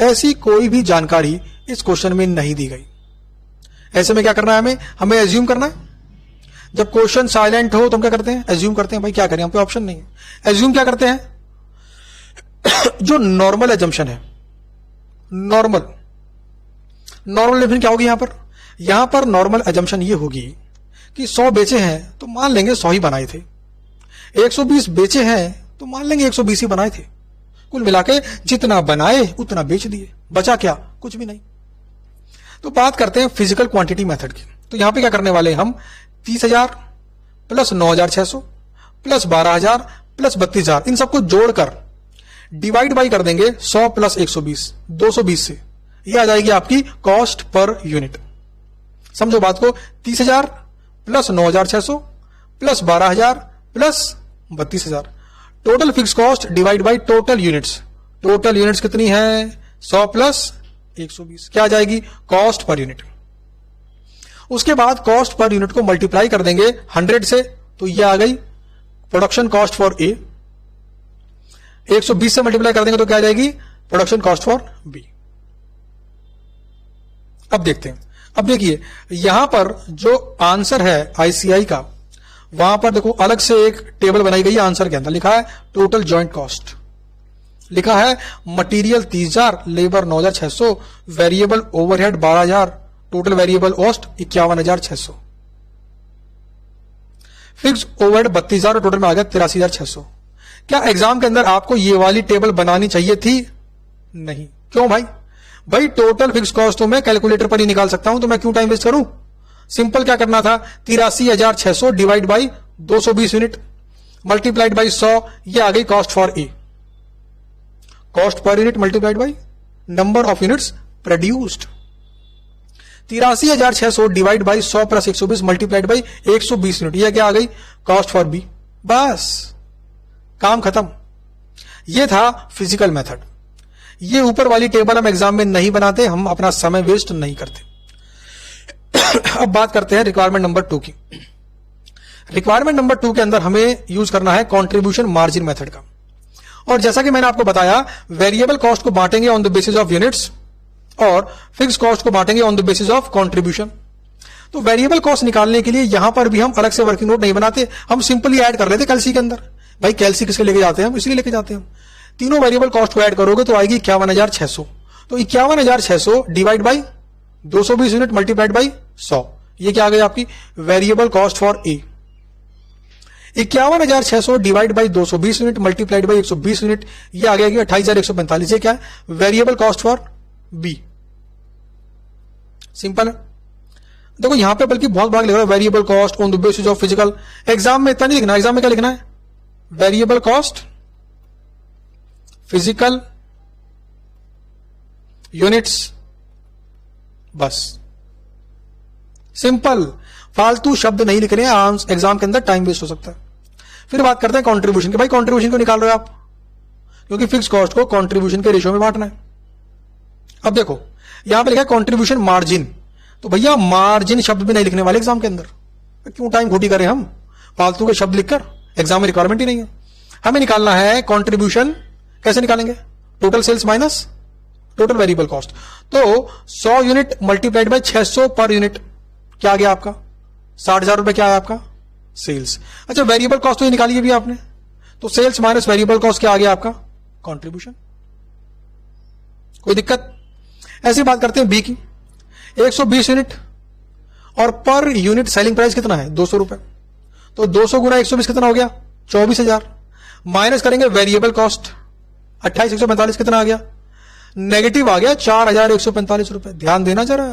S1: ऐसी कोई भी जानकारी इस क्वेश्चन में नहीं दी गई। ऐसे में क्या करना है हमें एज्यूम करना है जब क्वेश्चन साइलेंट हो तो हम क्या करते हैं, एज्यूम करते हैं। भाई क्या करें, हम पे ऑप्शन नहीं है। एज्यूम क्या करते हैं, जो नॉर्मल एजम्पशन है, नॉर्मल एजम्पशन क्या होगी यहां पर नॉर्मल एजम्पशन ये होगी कि 100 बेचे हैं तो मान लेंगे 100 ही बनाए थे, 120 बेचे हैं तो मान लेंगे 120 ही बनाए थे, कुल मिलाके जितना बनाए उतना बेच दिए, बचा क्या, कुछ भी नहीं। तो बात करते हैं फिजिकल क्वांटिटी मेथड की। तो यहां पे क्या करने वाले हैं हम, 30,000 प्लस 9,600 प्लस 12,000 प्लस 32,000 इन सबको जोड़कर डिवाइड बाई कर देंगे 100 प्लस 120 220 से, ये आ जाएगी आपकी कॉस्ट पर यूनिट। समझो बात को, 30,000 plus 9,600 plus 12,000 plus 32,000 total fix cost divide by total units. Total units कितनी है, 100 प्लस 120, क्या आ जाएगी, कॉस्ट पर यूनिट। उसके बाद कॉस्ट पर यूनिट को मल्टीप्लाई कर देंगे 100 से, तो ये आ गई प्रोडक्शन कॉस्ट फॉर ए। 120 से मल्टीप्लाई कर देंगे तो क्या आ जाएगी, प्रोडक्शन कॉस्ट फॉर बी। अब देखते हैं, अब देखिए यहां पर जो आंसर है आईसीआई का, वहां पर देखो अलग से एक टेबल बनाई गई है। आंसर के अंदर लिखा है टोटल जॉइंट कॉस्ट, लिखा है material 30,000, labour 9,600, variable overhead 12,000, total variable cost 51,600, fix overhead 32,000 और टोटल में आ गया 83,600। क्या एग्जाम के अंदर आपको ये वाली टेबल बनानी चाहिए थी? नहीं। क्यों भाई? भाई टोटल फिक्स कॉस्ट तो मैं कैलकुलेटर पर ही निकाल सकता हूं, तो मैं क्यों टाइम वेस्ट करूं? सिंपल क्या करना था, 83,600 divide by 220 unit multiplied by 100, ये आ गई cost for A. Cost per unit multiplied by number of units produced. 83,600 divide by 100 plus 120 multiplied by 120 unit, यह क्या आ गई, कॉस्ट फॉर बी। बस काम खत्म। यह था फिजिकल मेथड। ये ऊपर वाली टेबल हम एग्जाम में नहीं बनाते, हम अपना समय वेस्ट नहीं करते। अब बात करते हैं रिक्वायरमेंट नंबर 2 की। रिक्वायरमेंट नंबर 2 के अंदर हमें यूज करना है कंट्रीब्यूशन मार्जिन मेथड का। और जैसा कि मैंने आपको बताया, वेरिएबल कॉस्ट को बांटेंगे on the basis of units और फिक्स कॉस्ट को बांटेंगे on the basis of contribution. तो वेरिएबल कॉस्ट निकालने के लिए यहां पर भी हम अलग से वर्किंग नोट नहीं बनाते, हम सिंपली ऐड कर लेते कैलसी के अंदर। भाई कैलसी किसके लेके जाते हैं हम, इसलिए लेके जाते हैं हम। तीनों वेरिएबल कॉस्ट को ऐड करोगे तो आएगी 51,600। तो 51,600 divide by 220 unit multiplied by 100, ये क्या आ गई आपकी variable cost for A. 51,600 divide by 220 unit multiplied by 120 unit, ये आ गया कि 28,145, ये क्या है, variable cost for B. Simple है। देखो यहां पे बल्कि बहुत भाग लिख रहा है variable cost on the basis of physical. Exam में इतना नहीं लिखना, एग्जाम में क्या लिखना है, वेरिएबल कॉस्ट फिजिकल यूनिट्स, बस सिंपल। फालतू शब्द नहीं लिख रहे हैं, एग्जाम के अंदर टाइम वेस्ट हो सकता है। फिर बात करते हैं कंट्रीब्यूशन की। भाई कंट्रीब्यूशन को निकाल रहे हो आप, क्योंकि फिक्स कॉस्ट को कंट्रीब्यूशन के रेशियो में बांटना है। अब देखो यहां पे लिखा है कंट्रीब्यूशन मार्जिन, तो भैया मार्जिन शब्द भी नहीं लिखने वाले एग्जाम के अंदर। क्यों टाइम खोटी करें हम फालतू के शब्द लिखकर, एग्जाम में रिक्वायरमेंट ही नहीं है। हमें निकालना है कंट्रीब्यूशन। कैसे निकालेंगे, total sales minus total variable cost. तो 100 unit multiplied by 600 per unit, क्या आ गया आपका 60,000 रुपए, क्या है आपका सेल्स। अच्छा वेरिएबल कॉस्ट तो ये निकाली भी आपने, तो सेल्स माइनस वेरिएबल कॉस्ट क्या आ गया आपका कंट्रीब्यूशन। कोई दिक्कत? ऐसी बात करते हैं बी की। 120 यूनिट और पर यूनिट सेलिंग प्राइस कितना है 200 रुपए, तो 200 गुना 120 कितना हो गया 24,000। माइनस करेंगे वेरिएबल कॉस्ट 28,145, कितना आ गया, नेगेटिव आ गया 4,145 रुपए। ध्यान देना जरा,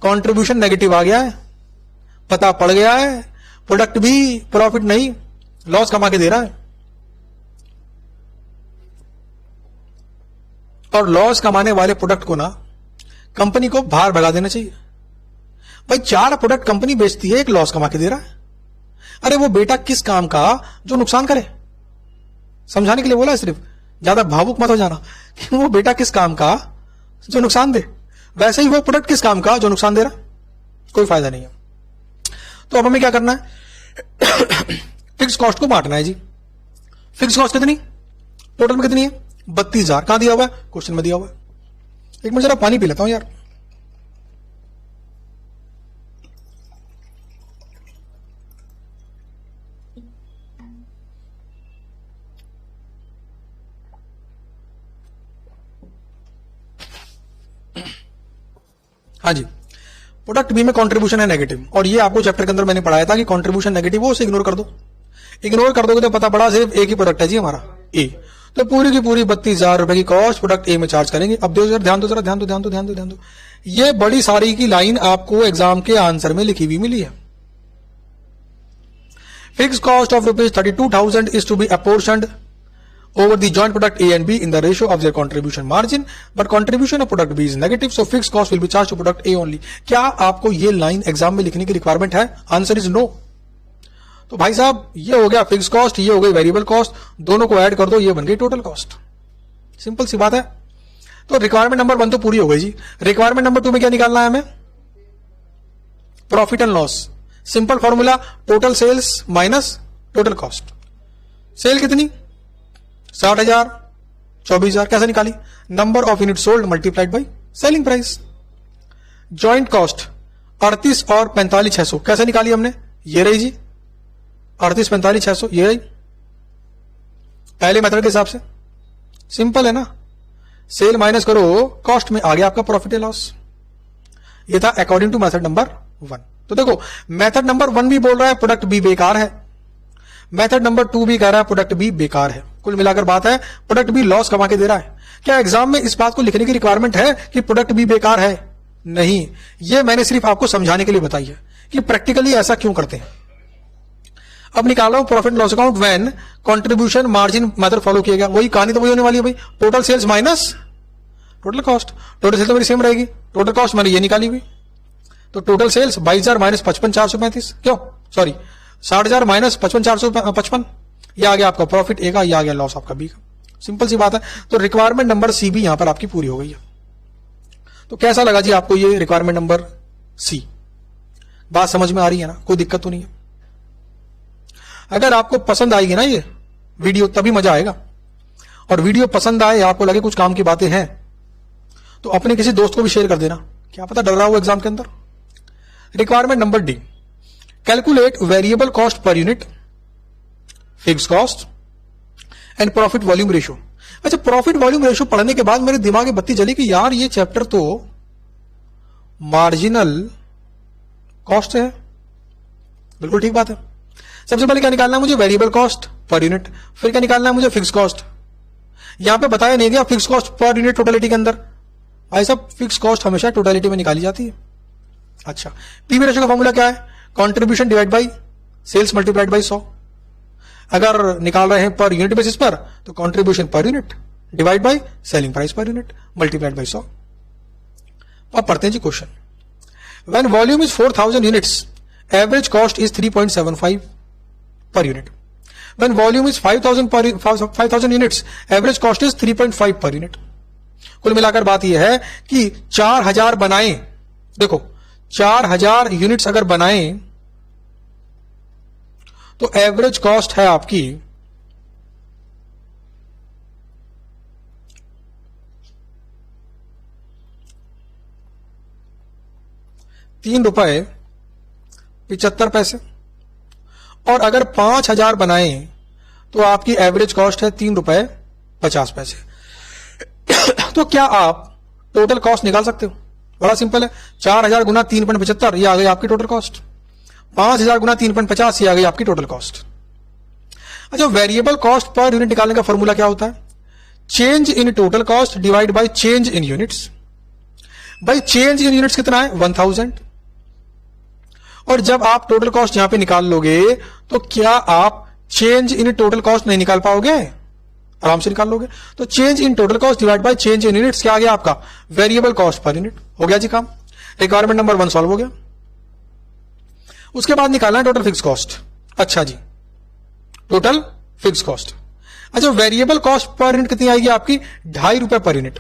S1: कंट्रीब्यूशन नेगेटिव आ गया है, पता पड़ गया है। प्रोडक्ट भी प्रॉफिट नहीं, लॉस कमा के दे रहा है। और लॉस कमाने वाले प्रोडक्ट को ना कंपनी को बाहर भगा देना चाहिए। भाई 4 प्रोडक्ट कंपनी बेचती है, एक लॉस कमा के दे रहा है। अरे वो बेटा किस काम का जो नुकसान करे, समझाने के लिए बोला है सिर्फ, ज्यादा भावुक मत हो जाना कि वो बेटा किस काम का जो नुकसान दे। वैसे ही वो प्रोडक्ट किस काम का जो नुकसान दे रहा, कोई फायदा नहीं है। तो अब हमें क्या करना है, फिक्स कॉस्ट को बांटना है जी। फिक्स कॉस्ट कितनी, टोटल में कितनी है 32,000। कहां दिया हुआ है, क्वेश्चन में दिया हुआ है। एक मिनट जरा पानी पी लेता हूं यार। हाँ जी, प्रोडक्ट बी में कंट्रीब्यूशन है नेगेटिव, और ये आपको चैप्टर के अंदर मैंने पढ़ाया था कि कंट्रीब्यूशन नेगेटिव हो, उसे इग्नोर कर दो। इग्नोर कर दोगे तो पता पड़ा सिर्फ एक ही प्रोडक्ट है जी हमारा ए, तो पूरी की पूरी 32,000 रुपए की कॉस्ट प्रोडक्ट ए में चार्ज करेंगे। अब देखो ध्यान दो, जरा ध्यान दो, ध्यान दो, ध्यान दो, ध्यान दो। ये बड़ी सारी की लाइन आपको एग्जाम के आंसर में लिखी हुई मिली है। Fix cost of ₹32,000 is to be apportioned over the joint product A and B in the ratio of their contribution margin, but contribution of product B is negative, so fixed cost will be charged to product A only. क्या आपको ये line exam में लिखने की requirement है? Answer is no. तो भाई साहब ये हो गया फिक्स कॉस्ट, ये हो गई वेरिएबल कॉस्ट, दोनों को ऐड कर दो, ये बन गई टोटल कॉस्ट। सिंपल सी बात है। तो रिक्वायरमेंट नंबर 1 तो पूरी हो गई जी। रिक्वायरमेंट नंबर 2 में क्या निकालना है हमें? Profit and loss. Simple formula, total sales minus total cost. Sale कितनी? 60,000, 24,000। कैसे निकाली? Number of unit sold multiplied by selling price. Joint cost 38 और 45,600 कैसे निकाली हमने? ये रही जी 38, 45,600, ये रही पहले मेथड के हिसाब से। सिंपल है ना, सेल माइनस करो कॉस्ट में आ गया आपका प्रॉफिट एंड लॉस। ये था अकॉर्डिंग टू मेथड नंबर 1। तो देखो मेथड नंबर 1 भी बोल रहा है प्रोडक्ट बी बेकार है, मेथड नंबर 2 भी कह रहा है प्रोडक्ट बी बेकार है। कुल मिलाकर बात है प्रोडक्ट बी लॉस कमा के दे रहा है। क्या एग्जाम में इस बात को लिखने की रिक्वायरमेंट है कि प्रोडक्ट बी बेकार है? नहीं, ये मैंने सिर्फ आपको समझाने के लिए बताई है कि प्रैक्टिकली ऐसा क्यों करते हैं। अब निकाल रहा हूं profit loss account when contribution margin method follow किया गया। वही कहानी तो वही होने वाली है भाई, total sales minus total cost. Total sales तो मेरी सेम रहेगी, टोटल कॉस्ट मैंने ये निकाली हुई। तो टोटल सेल्स 22,000 माइनस 55,435, क्यों सॉरी 60,000 माइनस 55,455, ये आ गया आपका प्रॉफिट ए का, ये आ गया लॉस आपका बी का। सिंपल सी बात है। तो रिक्वायरमेंट नंबर सी भी यहां पर आपकी पूरी हो गई है। तो कैसा लगा जी आपको ये रिक्वायरमेंट नंबर सी? बात समझ में आ रही है ना? कोई दिक्कत तो नहीं है? अगर आपको पसंद आएगी ना ये वीडियो तभी मजा आएगा, और वीडियो पसंद आए, आपको लगे कुछ काम की बातें हैं, तो अपने किसी दोस्त को भी शेयर कर देना, क्या पता डर रहा हो एग्जाम के अंदर। Requirement number D, calculate variable cost per unit, fix cost and profit volume ratio. अच्छा, प्रॉफिट वॉल्यूम रेशियो पढ़ने के बाद मेरे दिमाग में बत्ती जली कि यार ये चैप्टर तो मार्जिनल कॉस्ट है। बिल्कुल ठीक बात है। सबसे पहले क्या निकालना है मुझे? Variable cost per unit. फिर क्या निकालना है मुझे? Fix cost. यहां पे बताया नहीं गया fix cost per unit totality के अंदर। भाई साहब फिक्स कॉस्ट हमेशा टोटलिटी में निकाली जाती है। अच्छा, पीवी रेशियो का फॉर्मूला क्या है? Contribution divide by sales multiplied by 100। अगर निकाल रहे हैं पर यूनिट बेसिस पर तो contribution per unit divide by selling price per unit multiplied by 100। अब पढ़ते हैं जी question. When volume is 4,000 units, average cost is 3.75 per unit. When volume is 5,000 units, average cost is 3.5 per unit. कुल मिलाकर बात यह है कि 4,000 बनाएं, देखो 4,000 यूनिट्स अगर बनाएं तो एवरेज कॉस्ट है आपकी 3.75 रुपए, और अगर 5,000 बनाएं तो आपकी एवरेज कॉस्ट है 3.50 रुपए। तो क्या आप टोटल कॉस्ट निकाल सकते हो? बड़ा सिंपल है, 4,000 गुना 3.75, ये आ गई आपकी टोटल कॉस्ट। 5,000 गुना 3.50, ये आ गई आपकी टोटल कॉस्ट। अच्छा, वेरिएबल कॉस्ट पर यूनिट निकालने का फॉर्मूला क्या होता है? Change in total cost divide by change in units. भाई चेंज इन यूनिट्स कितना है? 1,000। और जब आप टोटल कॉस्ट यहां पे निकाल लोगे तो क्या आप चेंज इन टोटल कॉस्ट नहीं निकाल पाओगे? आराम से निकाल लोगे। तो change in total cost divide by change in units क्या आ गया आपका? Variable cost per unit. हो गया जी काम। रिक्वायरमेंट नंबर 1 सॉल्व हो गया। उसके बाद निकालना है टोटल फिक्स कॉस्ट। अच्छा जी, टोटल फिक्स कॉस्ट। अच्छा, वेरिएबल कॉस्ट पर यूनिट कितनी आएगी आपकी? 2.5 रुपए पर यूनिट।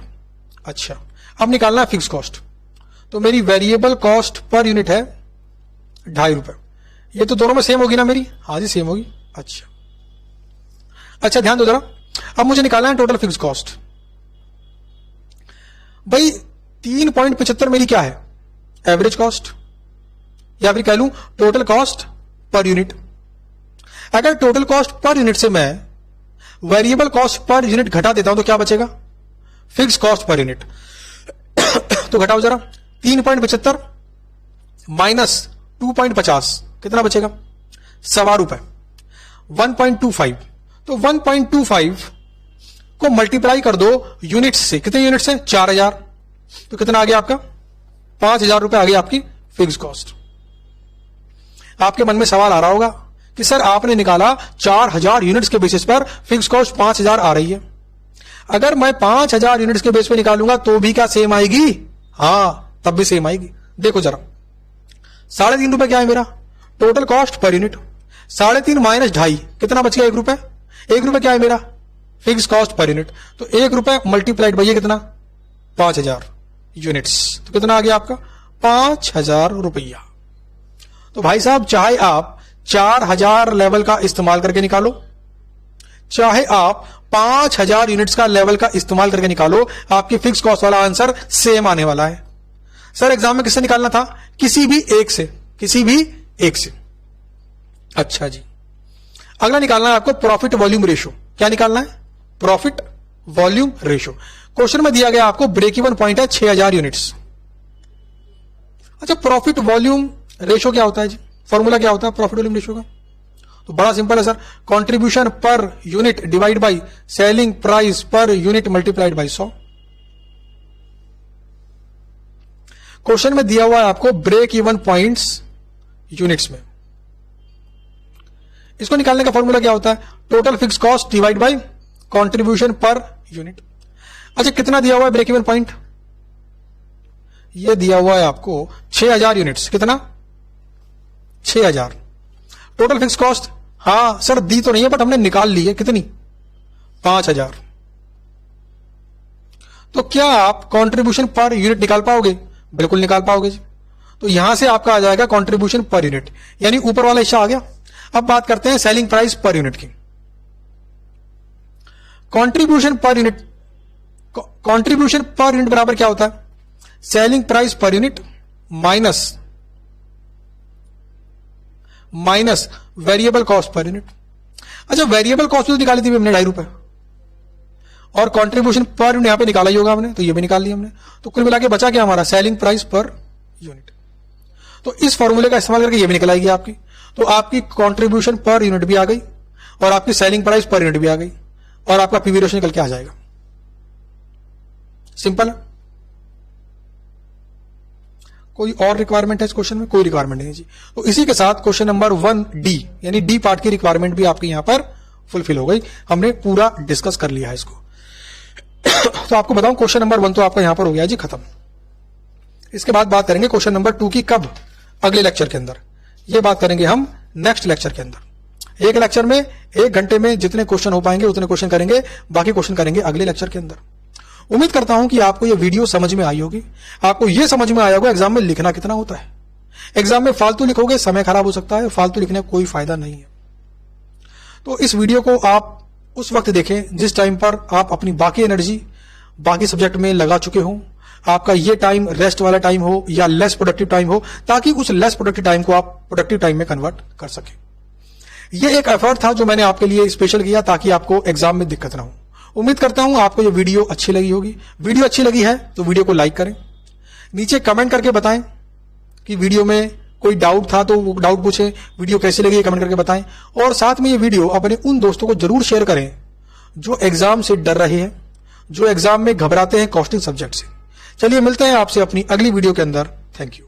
S1: अच्छा, अब निकालना है फिक्स कॉस्ट। तो मेरी वेरिएबल कॉस्ट पर यूनिट है 2.5 रुपए। ये तो दोनों में सेम होगी ना मेरी? हाँ जी सेम होगी। अच्छा ध्यान दो जरा। अब मुझे निकालना है टोटल फिक्स कॉस्ट। भाई 3.75 मेरी क्या है? एवरेज कॉस्ट, या फिर कह लूं टोटल कॉस्ट पर यूनिट। अगर टोटल कॉस्ट पर यूनिट से मैं वेरिएबल कॉस्ट पर यूनिट घटा देता हूं तो क्या बचेगा? Fix cost per unit. तो घटाओ जरा, 3.75 माइनस 2.50 कितना बचेगा? ₹1.25। 1.25 तो 1.25 को मल्टीप्लाई कर दो यूनिट्स से। कितने यूनिट्स हैं? 4000। तो कितना आ गया आपका? 5000 रुपए आ गई आपकी फिक्स कॉस्ट। आपके मन में सवाल आ रहा होगा कि सर आपने निकाला 4000 यूनिट्स के बेसिस पर फिक्स कॉस्ट 5000 आ रही है, अगर मैं 5000 यूनिट्स के बेस पे निकालूंगा तो भी क्या सेम आएगी? हां, तब भी सेम आएगी। देखो जरा, 3.5 रुपए क्या है मेरा total cost per unit. 3.5 minus 2.5 कितना बच गया? 1 रुपए। 1 रुपए क्या है मेरा फिक्स कॉस्ट पर यूनिट। तो 1 रुपए मल्टीप्लाइड बाई कितना? 5000 यूनिट्स। तो कितना आ गया आपका? 5000 रुपया। तो भाई साहब चाहे आप 4000 लेवल का इस्तेमाल करके निकालो, चाहे आप 5000 यूनिट्स का लेवल का इस्तेमाल करके निकालो, आपकी फिक्स कॉस्ट वाला आंसर सेम आने वाला है। सर एग्जाम में किससे निकालना था? किसी भी एक से, किसी भी एक से। अच्छा जी, अगला निकालना है आपको प्रॉफिट वॉल्यूम रेशो। क्या निकालना है? Profit volume ratio. क्वेश्चन में दिया गया आपको ब्रेक इवन पॉइंट है 6000 यूनिट्स। अच्छा, प्रॉफिट वॉल्यूम रेशो क्या होता है जी? फॉर्मूला क्या होता है प्रॉफिट वॉल्यूम रेशो का? तो बड़ा सिंपल है sir, contribution per unit divide by selling price per unit multiplied by 100। Question में दिया हुआ है आपको ब्रेक इवन पॉइंट्स यूनिट्स में। इसको निकालने का फॉर्मूला क्या होता है? Total fix cost divide by contribution per unit. अच्छा, कितना दिया हुआ है ब्रेक इवन पॉइंट? यह दिया हुआ है आपको 6000 यूनिट्स। कितना? 6000। टोटल फिक्स कॉस्ट, हां सर दी तो नहीं है बट हमने निकाल ली है। कितनी? 5000। तो क्या आप कंट्रीब्यूशन पर यूनिट निकाल पाओगे? बिल्कुल निकाल पाओगे जी। तो यहां से आपका आ जाएगा कंट्रीब्यूशन पर यूनिट, यानी ऊपर वाला हिस्सा आ गया। अब बात करते हैं सेलिंग प्राइस पर यूनिट की। Contribution per unit, contribution per unit बराबर क्या होता है? Selling price per unit minus variable cost per unit. अच्छा, वेरिएबल कॉस्ट तो निकाली थी हमने 2.5 रुपए, और कंट्रीब्यूशन पर यूनिट यहां पे निकाला ही होगा हमने, तो ये भी निकाल लिया हमने। तो कुल मिला के बचा क्या हमारा? Selling price per unit. तो इस फॉर्मूले का इस्तेमाल करके ये भी निकल आएगी आपकी। तो आपकी कंट्रीब्यूशन पर यूनिट भी आ गई और आपकी सेलिंग प्राइस पर यूनिट भी आ गई, और आपका पीवी रेशियो निकल के आ जाएगा। सिंपल है। कोई और रिक्वायरमेंट है इस क्वेश्चन में? कोई रिक्वायरमेंट नहीं है जी। तो इसी के साथ क्वेश्चन नंबर 1D यानी डी पार्ट की रिक्वायरमेंट भी आपकी यहां पर फुलफिल हो गई। हमने पूरा डिस्कस कर लिया है इसको। तो आपको बताऊं, क्वेश्चन नंबर 1 तो आपका यहां पर हो गया जी खत्म। इसके बाद बात करेंगे क्वेश्चन नंबर 2 की। कब? अगले लेक्चर के अंदर। ये बात करेंगे हम नेक्स्ट लेक्चर के अंदर। एक लेक्चर में 1 घंटे में जितने क्वेश्चन हो पाएंगे उतने क्वेश्चन करेंगे, बाकी क्वेश्चन करेंगे अगले लेक्चर के अंदर। उम्मीद करता हूं कि आपको यह वीडियो समझ में आई होगी। आपको यह समझ में आया होगा एग्जाम में लिखना कितना होता है। एग्जाम में फालतू लिखोगे समय खराब हो सकता है, फालतू लिखने का कोई फायदा नहीं है। तो इस वीडियो को आप उस वक्त देखें जिस टाइम पर आप अपनी बाकी एनर्जी बाकी सब्जेक्ट में लगा चुके हो। आपका ये टाइम रेस्ट वाला टाइम हो या लेस प्रोडक्टिव टाइम हो, ताकि उस लेस प्रोडक्टिव टाइम को आप प्रोडक्टिव टाइम में कन्वर्ट कर सके। ये एक एफर्ट था जो मैंने आपके लिए स्पेशल किया ताकि आपको एग्जाम में दिक्कत ना हो। उम्मीद करता हूं आपको ये वीडियो अच्छी लगी होगी। वीडियो अच्छी लगी है तो वीडियो को लाइक करें, नीचे कमेंट करके बताएं कि वीडियो में कोई डाउट था तो वो डाउट पूछें, वीडियो कैसी लगी कमेंट करके बताएं, और साथ में ये वीडियो अपने उन दोस्तों को जरूर शेयर करें जो एग्जाम से डर रहे हैं, जो एग्जाम में घबराते हैं कॉस्टिंग सब्जेक्ट से। चलिए मिलते हैं आपसे अपनी अगली वीडियो के अंदर। Thank you.